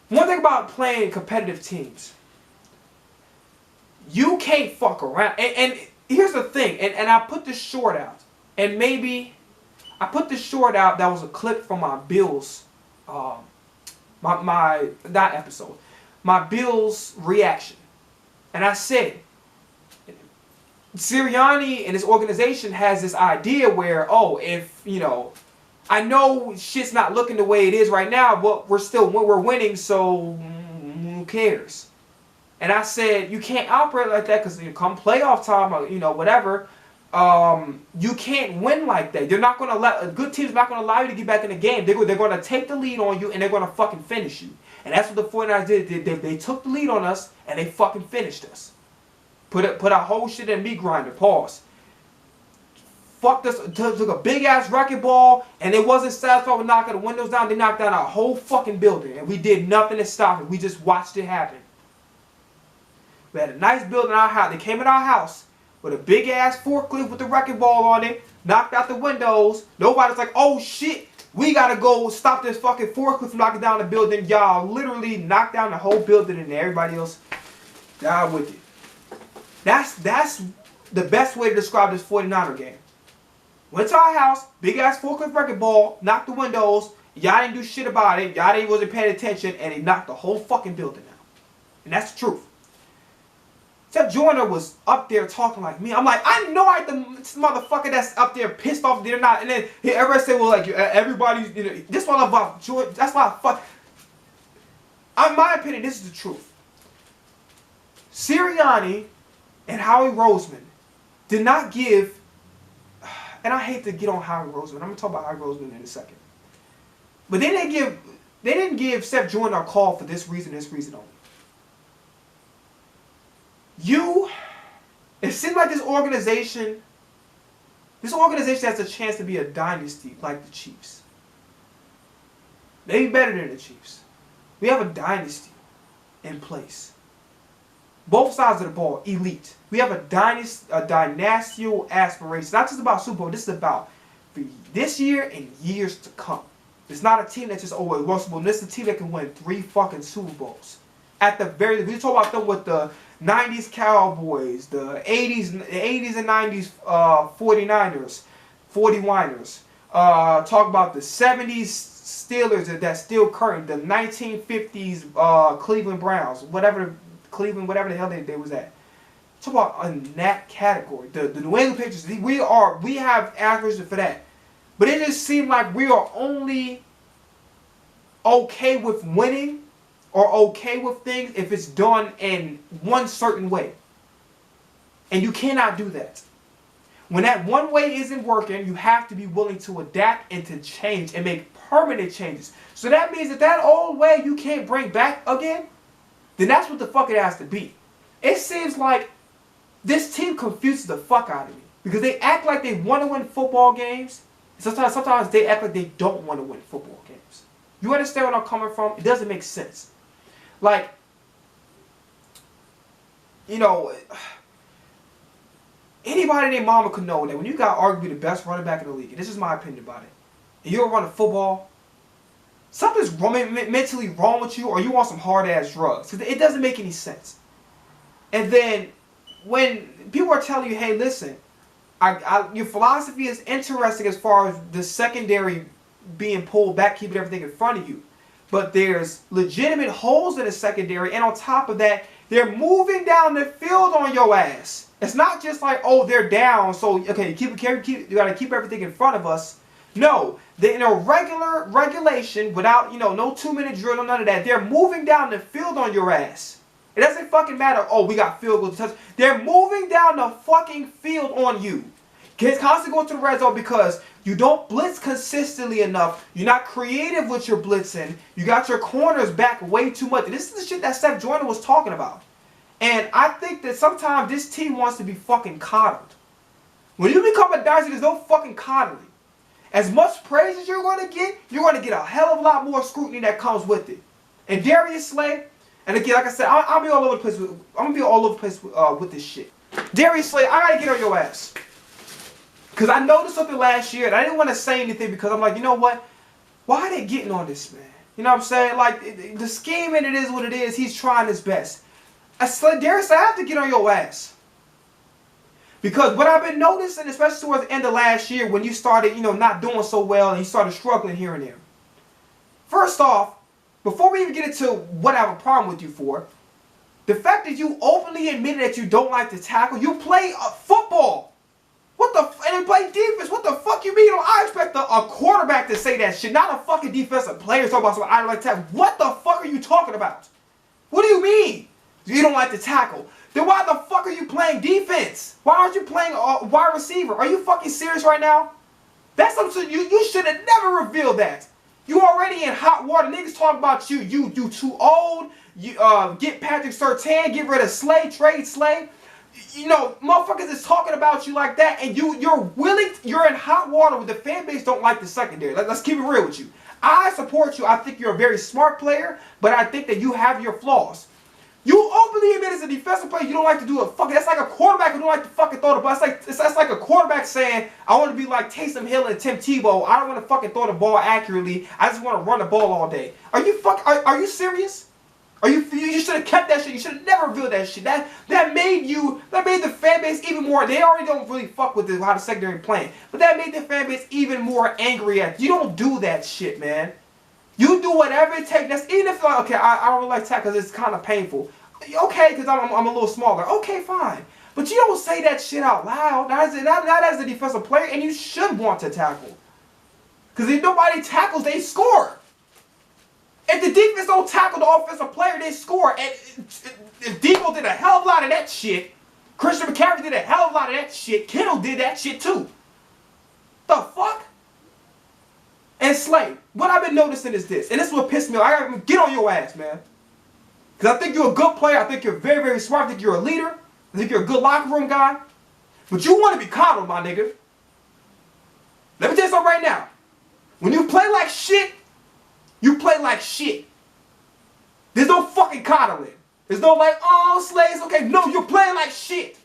One thing about playing competitive teams, you can't fuck around. And here's the thing, and I put this short out, and maybe I put this short out that was a clip from my Bills, that episode, my Bills reaction. And I said, Sirianni and his organization has this idea where, if, I know shit's not looking the way it is right now, but we're winning, so who cares? And I said, you can't operate like that, because come playoff time, or, whatever, you can't win like that. They're not going to let, good teams not going to allow you to get back in the game. They're going to take the lead on you, and they're going to fucking finish you. And that's what the 49ers did. They took the lead on us, and they fucking finished us. Put our whole shit in meat grinder. Pause. Fucked us, took a big ass wrecking ball, and it wasn't satisfied with knocking the windows down. They knocked down our whole fucking building, and we did nothing to stop it. We just watched it happen. We had a nice building in our house. They came in our house with a big ass forklift with the wrecking ball on it, knocked out the windows. Nobody's like, oh shit, we gotta go stop this fucking forklift from knocking down the building. Y'all literally knocked down the whole building, and everybody else died with it. That's the best way to describe this 49er game. Went to our house, big ass forklift wrecking ball, knocked the windows. Y'all didn't do shit about it. Y'all wasn't paying attention, and they knocked the whole fucking building down. And that's the truth. Except Joyner was up there talking like me. I'm like, I know I the motherfucker that's up there pissed off. They're not. And then everybody say, well, like everybody's, this one about Joyner. That's why I fuck. In my opinion, this is the truth. Sirianni and Howie Roseman did not give, and I hate to get on Howie Roseman. I'm gonna talk about Howie Roseman in a second. But they didn't give Seth Joyner a call for this reason only. It seems like this organization has a chance to be a dynasty like the Chiefs. Maybe better than the Chiefs. We have a dynasty in place. Both sides of the ball, elite. We have a dynastial aspiration. Not just about Super Bowl. This is about for this year and years to come. It's not a team that just always wants Super Bowl. This is a team that can win 3 fucking Super Bowls. At the very least, we talk about them with the 90s Cowboys, the 80s and 90s 49ers, 40-winers. Talk about the 70s Steelers that's still current, the 1950s Cleveland Browns, whatever the hell they was at. Talk about in that category. The New England Patriots, we have aspirations for that. But it just seemed like we are only okay with winning or okay with things if it's done in one certain way. And you cannot do that. When that one way isn't working, you have to be willing to adapt and to change and make permanent changes. So that means that old way you can't bring back again, then that's what the fuck it has to be. It seems like this team confuses the fuck out of me. Because they act like they want to win football games. Sometimes they act like they don't want to win football games. You understand where I'm coming from? It doesn't make sense. Like, you know, anybody and their mama could know that when you got arguably the best running back in the league, and this is my opinion about it, and you're running football, something's mentally wrong with you, or you want some hard-ass drugs. Because it doesn't make any sense. And then when people are telling you, hey, listen, your philosophy is interesting as far as the secondary being pulled back, keeping everything in front of you. But there's legitimate holes in the secondary, and on top of that, they're moving down the field on your ass. It's not just like, oh, they're down, so okay, you gotta keep everything in front of us. No, they're in a regulation without, you know, no 2-minute drill or none of that. They're moving down the field on your ass. It doesn't fucking matter, oh, we got field goals to touch. They're moving down the fucking field on you. Kids constantly going to the red zone because you don't blitz consistently enough. You're not creative with your blitzing. You got your corners back way too much. And this is the shit that Seth Joyner was talking about. And I think that sometimes this team wants to be fucking coddled. When you become a dynasty, there's no fucking coddling. As much praise as you're going to get a hell of a lot more scrutiny that comes with it. And Darius Slay, and again, like I said, I'll be all over the place. I'm gonna be all over the place with this shit. Darius Slay, I gotta get on your ass. Because I noticed something last year, and I didn't want to say anything because I'm like, you know what? Why are they getting on this man? You know what I'm saying? Like, the scheme, and it is what it is. He's trying his best. Darius, I have to get on your ass. Because what I've been noticing, especially towards the end of last year, when you started, you know, not doing so well, and you started struggling here and there. First off, before we even get into what I have a problem with you for, the fact that you openly admitted that you don't like to tackle, you play football. And you play defense. What the fuck you mean? I expect a quarterback to say that shit, not a fucking defensive player talking about something I don't like to tackle. What the fuck are you talking about? What do you mean? You don't like to tackle. Then why the fuck are you playing defense? Why aren't you playing wide receiver? Are you fucking serious right now? That's something you should have never revealed that. You already in hot water. Niggas talk about you. You too old. You get Patrick Surtain, get rid of Slay, trade Slay. You know, motherfuckers is talking about you like that, and you're in hot water with the fan base don't like the secondary. Let's keep it real with you. I support you. I think you're a very smart player, but I think that you have your flaws. You openly admit as a defensive player you don't like to do it. Fuck, that's like a quarterback who don't like to fucking throw the ball. That's like a quarterback saying, I want to be like Taysom Hill and Tim Tebow. I don't want to fucking throw the ball accurately. I just want to run the ball all day. Are you serious? You should have kept that shit. You should have never revealed that shit. That made the fan base even more. They already don't really fuck with how the secondary playing, but that made the fan base even more angry at you. Don't do that shit, man. You do whatever it takes. That's even if like, okay, I don't really like tackle because it's kind of painful. Okay, because I'm a little smaller. Okay, fine. But you don't say that shit out loud. Not as a defensive player, and you should want to tackle. Because if nobody tackles, they score. If the defense don't tackle the offensive player, they score. And Debo did a hell of a lot of that shit. Christian McCaffrey did a hell of a lot of that shit. Kittle did that shit too. The fuck? And Slay, what I've been noticing is this, and this is what pissed me off. I gotta get on your ass, man. Because I think you're a good player. I think you're very, very smart. I think you're a leader. I think you're a good locker room guy. But you want to be coddled, my nigga. Let me tell you something right now. When you play like shit, you play like shit. There's no fucking coddling. There's no like, oh, Slay's okay. No, you're playing like shit.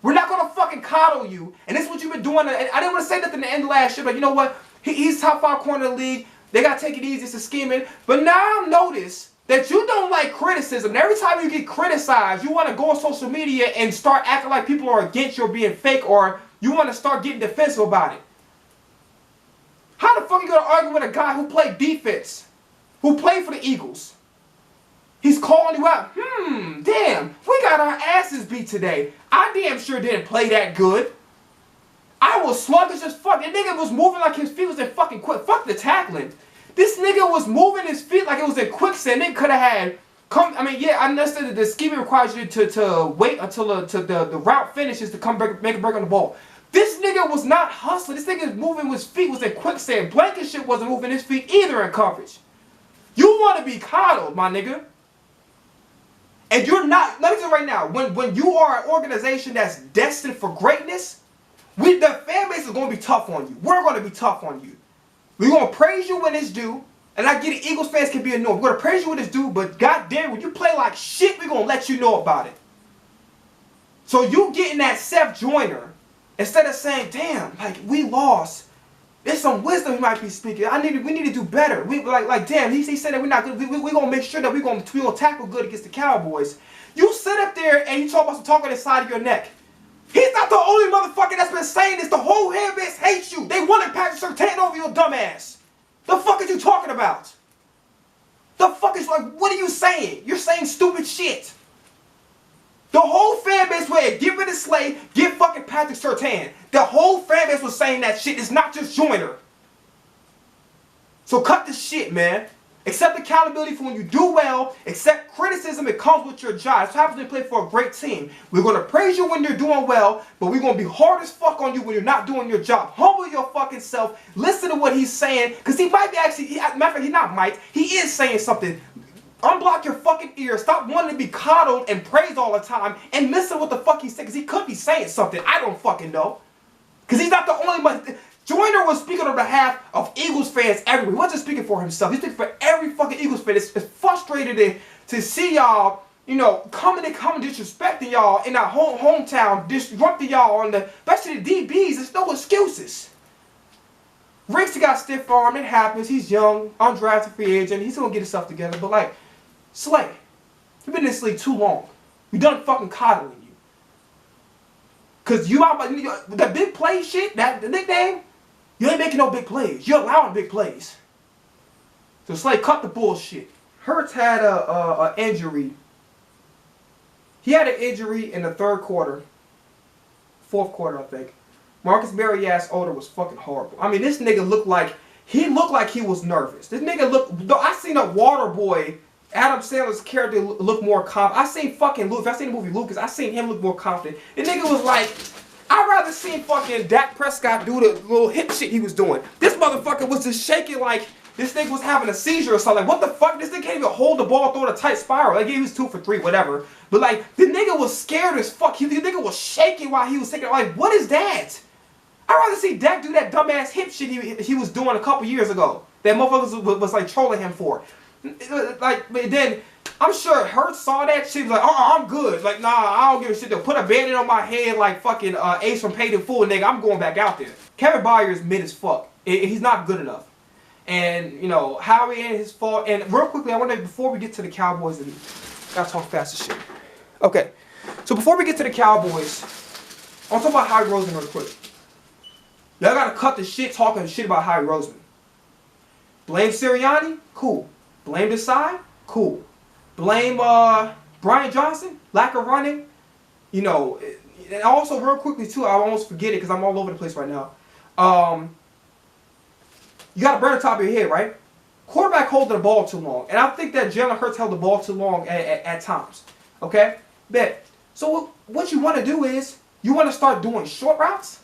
We're not going to fucking coddle you. And this is what you've been doing. And I didn't want to say nothing at the end of last year, but you know what? He's top 5 corner of the league. They got to take it easy. It's a scheming. But now I've noticed that you don't like criticism. And every time you get criticized, you want to go on social media and start acting like people are against you or being fake, or you want to start getting defensive about it. How the fuck are you going to argue with a guy who played defense, who played for the Eagles? He's calling you out. Damn, we got our asses beat today. I damn sure didn't play that good. I was sluggish as fuck. That nigga was moving like his feet was in fucking quick. Fuck the tackling. This nigga was moving his feet like it was in quicksand. They could have had come. I mean, yeah, I understand that the scheming requires you to wait until the route finishes to come make a break on the ball. This nigga was not hustling. This nigga moving his feet was in quicksand. Blankenship wasn't moving his feet either in coverage. You want to be coddled, my nigga. And you're not, let me tell you right now, when you are an organization that's destined for greatness, the fan base is going to be tough on you. We're going to be tough on you. We're going to praise you when it's due. And I get it, Eagles fans can be annoyed. We're going to praise you when it's due, but goddamn, when you play like shit, we're going to let you know about it. So you getting that Seth Joyner, instead of saying, damn, like, we lost. There's some wisdom he might be speaking. We need to do better. We like damn, he said that we're not good. We're gonna make sure that we're gonna tackle good against the Cowboys. You sit up there and you talk about some talk on the side of your neck. He's not the only motherfucker that's been saying this. The whole fan base hates you. They wanted Patrick Surtain over your dumb ass. The fuck is you talking about? The fuck is like, what are you saying? You're saying stupid shit. The whole fan base went, get rid of Slay, get fucking Patrick Surtain. The whole fan base was saying that shit. It's not just Joyner. So cut the shit, man. Accept accountability for when you do well. Accept criticism. It comes with your job. It's what happens when you play for a great team. We're going to praise you when you're doing well, but we're going to be hard as fuck on you when you're not doing your job. Humble your fucking self. Listen to what he's saying, because he might be actually, matter of fact, he not might. He is saying something. Unblock your fucking ears. Stop wanting to be coddled and praised all the time. And listen to what the fuck he's saying. Because he could be saying something. I don't fucking know. Because he's not the only one. Joyner was speaking on behalf of Eagles fans everywhere. He wasn't speaking for himself. He's speaking for every fucking Eagles fan. It's frustrating to see y'all, you know, coming disrespecting y'all in our hometown, disrupting y'all on the, especially the DBs. There's no excuses. Ricks got stiff arm. It happens. He's young, undrafted free agent. He's going to get himself together. But like, Slay, you've been in this league too long. You done fucking coddling you. Cause you out the big play shit, the nickname, you ain't making no big plays. You're allowing big plays. So Slay, cut the bullshit. Hurts had a injury. He had an injury in the third quarter. Fourth quarter, I think. Marcus Mariot's odor was fucking horrible. I mean, this nigga looked like he was nervous. This nigga looked, I seen a water boy, Adam Sandler's character look more confident. I seen fucking Luke. If I seen the movie Lucas, I seen him look more confident. The nigga was like, I'd rather seen fucking Dak Prescott do the little hip shit he was doing. This motherfucker was just shaking like this nigga was having a seizure or something. Like, what the fuck? This nigga can't even hold the ball, throw it a tight spiral. Like, he was 2 for 3, whatever. But like, the nigga was scared as fuck. The nigga was shaking while he was taking it. Like, what is that? I'd rather see Dak do that dumbass hip shit he was doing a couple years ago. That motherfucker was like trolling him for. Like, then I'm sure Hurts saw that shit. He was like, I'm good. Like, nah, I don't give a shit. They'll put a bandit on my head like fucking Ace from Paid in Full, nigga. I'm going back out there. Kevin Byard is mid as fuck. He's not good enough. And, you know, Howie ain't his fault. And real quickly, I want to, before we get to the Cowboys, and gotta talk fast as shit. Okay. So before we get to the Cowboys, I want to talk about Howie Roseman real quick. Y'all gotta cut the shit talking shit about Howie Roseman. Blame Sirianni? Cool. Blame Desai? Cool. Blame Brian Johnson? Lack of running? You know, and also real quickly too, I almost forget it because I'm all over the place right now. You got to burn the top of your head, right? quarterback holding the ball too long. And I think that Jalen Hurts held the ball too long at times. Okay? Bet. So what you want to do is, you want to start doing short routes?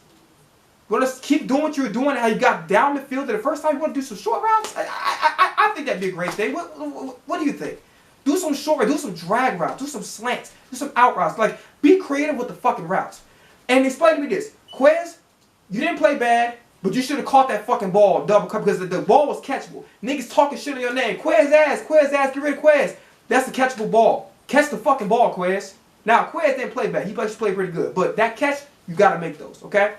You want to keep doing what you were doing, how you got down the field the first time? You want to do some short routes? I think that'd be a great thing. What do you think? Do some short routes, do some drag routes, do some slants, do some out routes. Like, be creative with the fucking routes. And explain to me this. Quez, you didn't play bad, but you should have caught that fucking ball double cut because the ball was catchable. Niggas talking shit on your name. Quez ass, get rid of Quez. That's the catchable ball. Catch the fucking ball, Quez. Now, Quez didn't play bad. He actually played pretty good. But that catch, you got to make those, okay?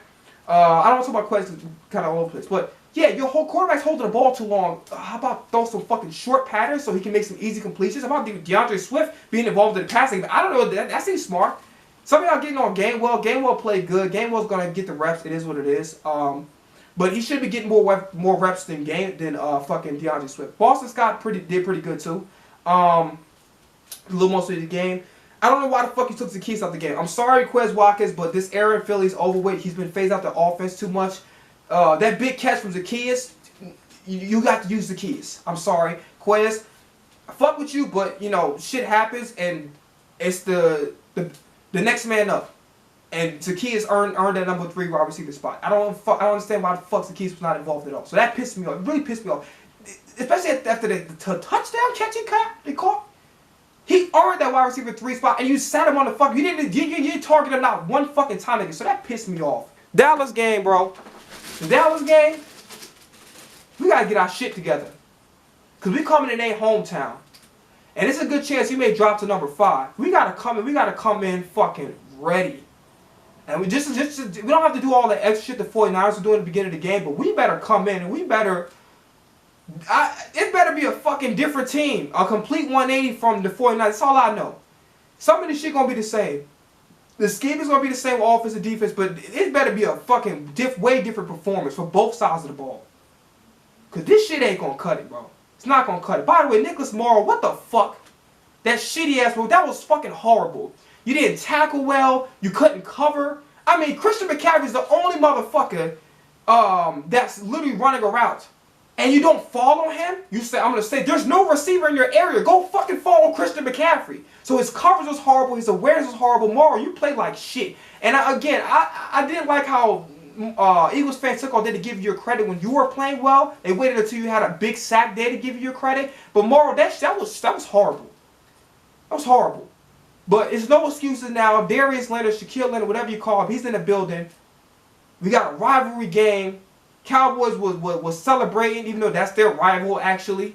I don't want to talk about Quez because kind of all over the place. But, yeah, your whole quarterback's holding the ball too long. How about throw some fucking short patterns so he can make some easy completions? How about DeAndre Swift being involved in the passing? I don't know. That seems smart. Some of y'all getting on Gainwell. Gainwell played good. Gainwell's going to get the reps. It is what it is. But he should be getting more reps than fucking DeAndre Swift. Boston Scott did pretty good, too. A little most of the game. I don't know why the fuck he took Zacchaeus out the game. I'm sorry, Quez Watkins, but this era in Philly's overweight. He's been phased out the offense too much. That big catch from Zacchaeus, you got to use Zacchaeus. I'm sorry. Quez, I fuck with you, but, you know, shit happens, and it's the next man up. And Zacchaeus earned that number 3 wide receiver spot. I don't understand why the fuck Zacchaeus was not involved at all. So that pissed me off. It really pissed me off. Especially after the touchdown catch he caught. He earned that wide receiver 3 spot, and you sat him on the fuck. You didn't target him not one fucking time, nigga. So that pissed me off. Dallas game, bro. The Dallas game, we gotta get our shit together. Cause we coming in their hometown, and it's a good chance we may drop to number 5. We gotta come in fucking ready. And we don't have to do all the extra shit the 49ers are doing at the beginning of the game, but we better come in and it better be a fucking different team. A complete 180 from the 49ers. That's all I know. Some of this shit gonna be the same. The scheme is gonna be the same with offense and defense, but it better be a fucking way different performance for both sides of the ball. Cause this shit ain't gonna cut it, bro. It's not gonna cut it. By the way, Nicholas Morrow, what the fuck? That shitty ass bro, that was fucking horrible. You didn't tackle well. You couldn't cover. I mean, Christian McCaffrey's the only motherfucker that's literally running a route. And you don't follow him? You say, I'm going to say, there's no receiver in your area. Go fucking follow Christian McCaffrey. So his coverage was horrible. His awareness was horrible. Morrow, you played like shit. And I didn't like how Eagles fans took all day to give you your credit when you were playing well. They waited until you had a big sack day to give you your credit. But Morrow, that was horrible. That was horrible. But it's no excuses now. Darius Leonard, Shaquille Leonard, whatever you call him, he's in the building. We got a rivalry game. Cowboys was celebrating, even though that's their rival, actually.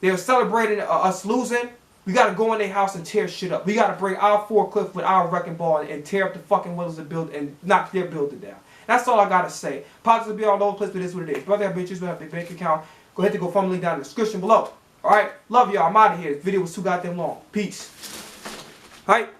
They were celebrating us losing. We got to go in their house and tear shit up. We got to bring our forklift with our wrecking ball and tear up the fucking windows of the building and knock their building down. That's all I got to say. Positive be all over the place, but it is what it is. Brother, have bitches, we have a bank account. Go ahead and go follow me down in the description below. All right? Love y'all. I'm out of here. This video was too goddamn long. Peace. All right?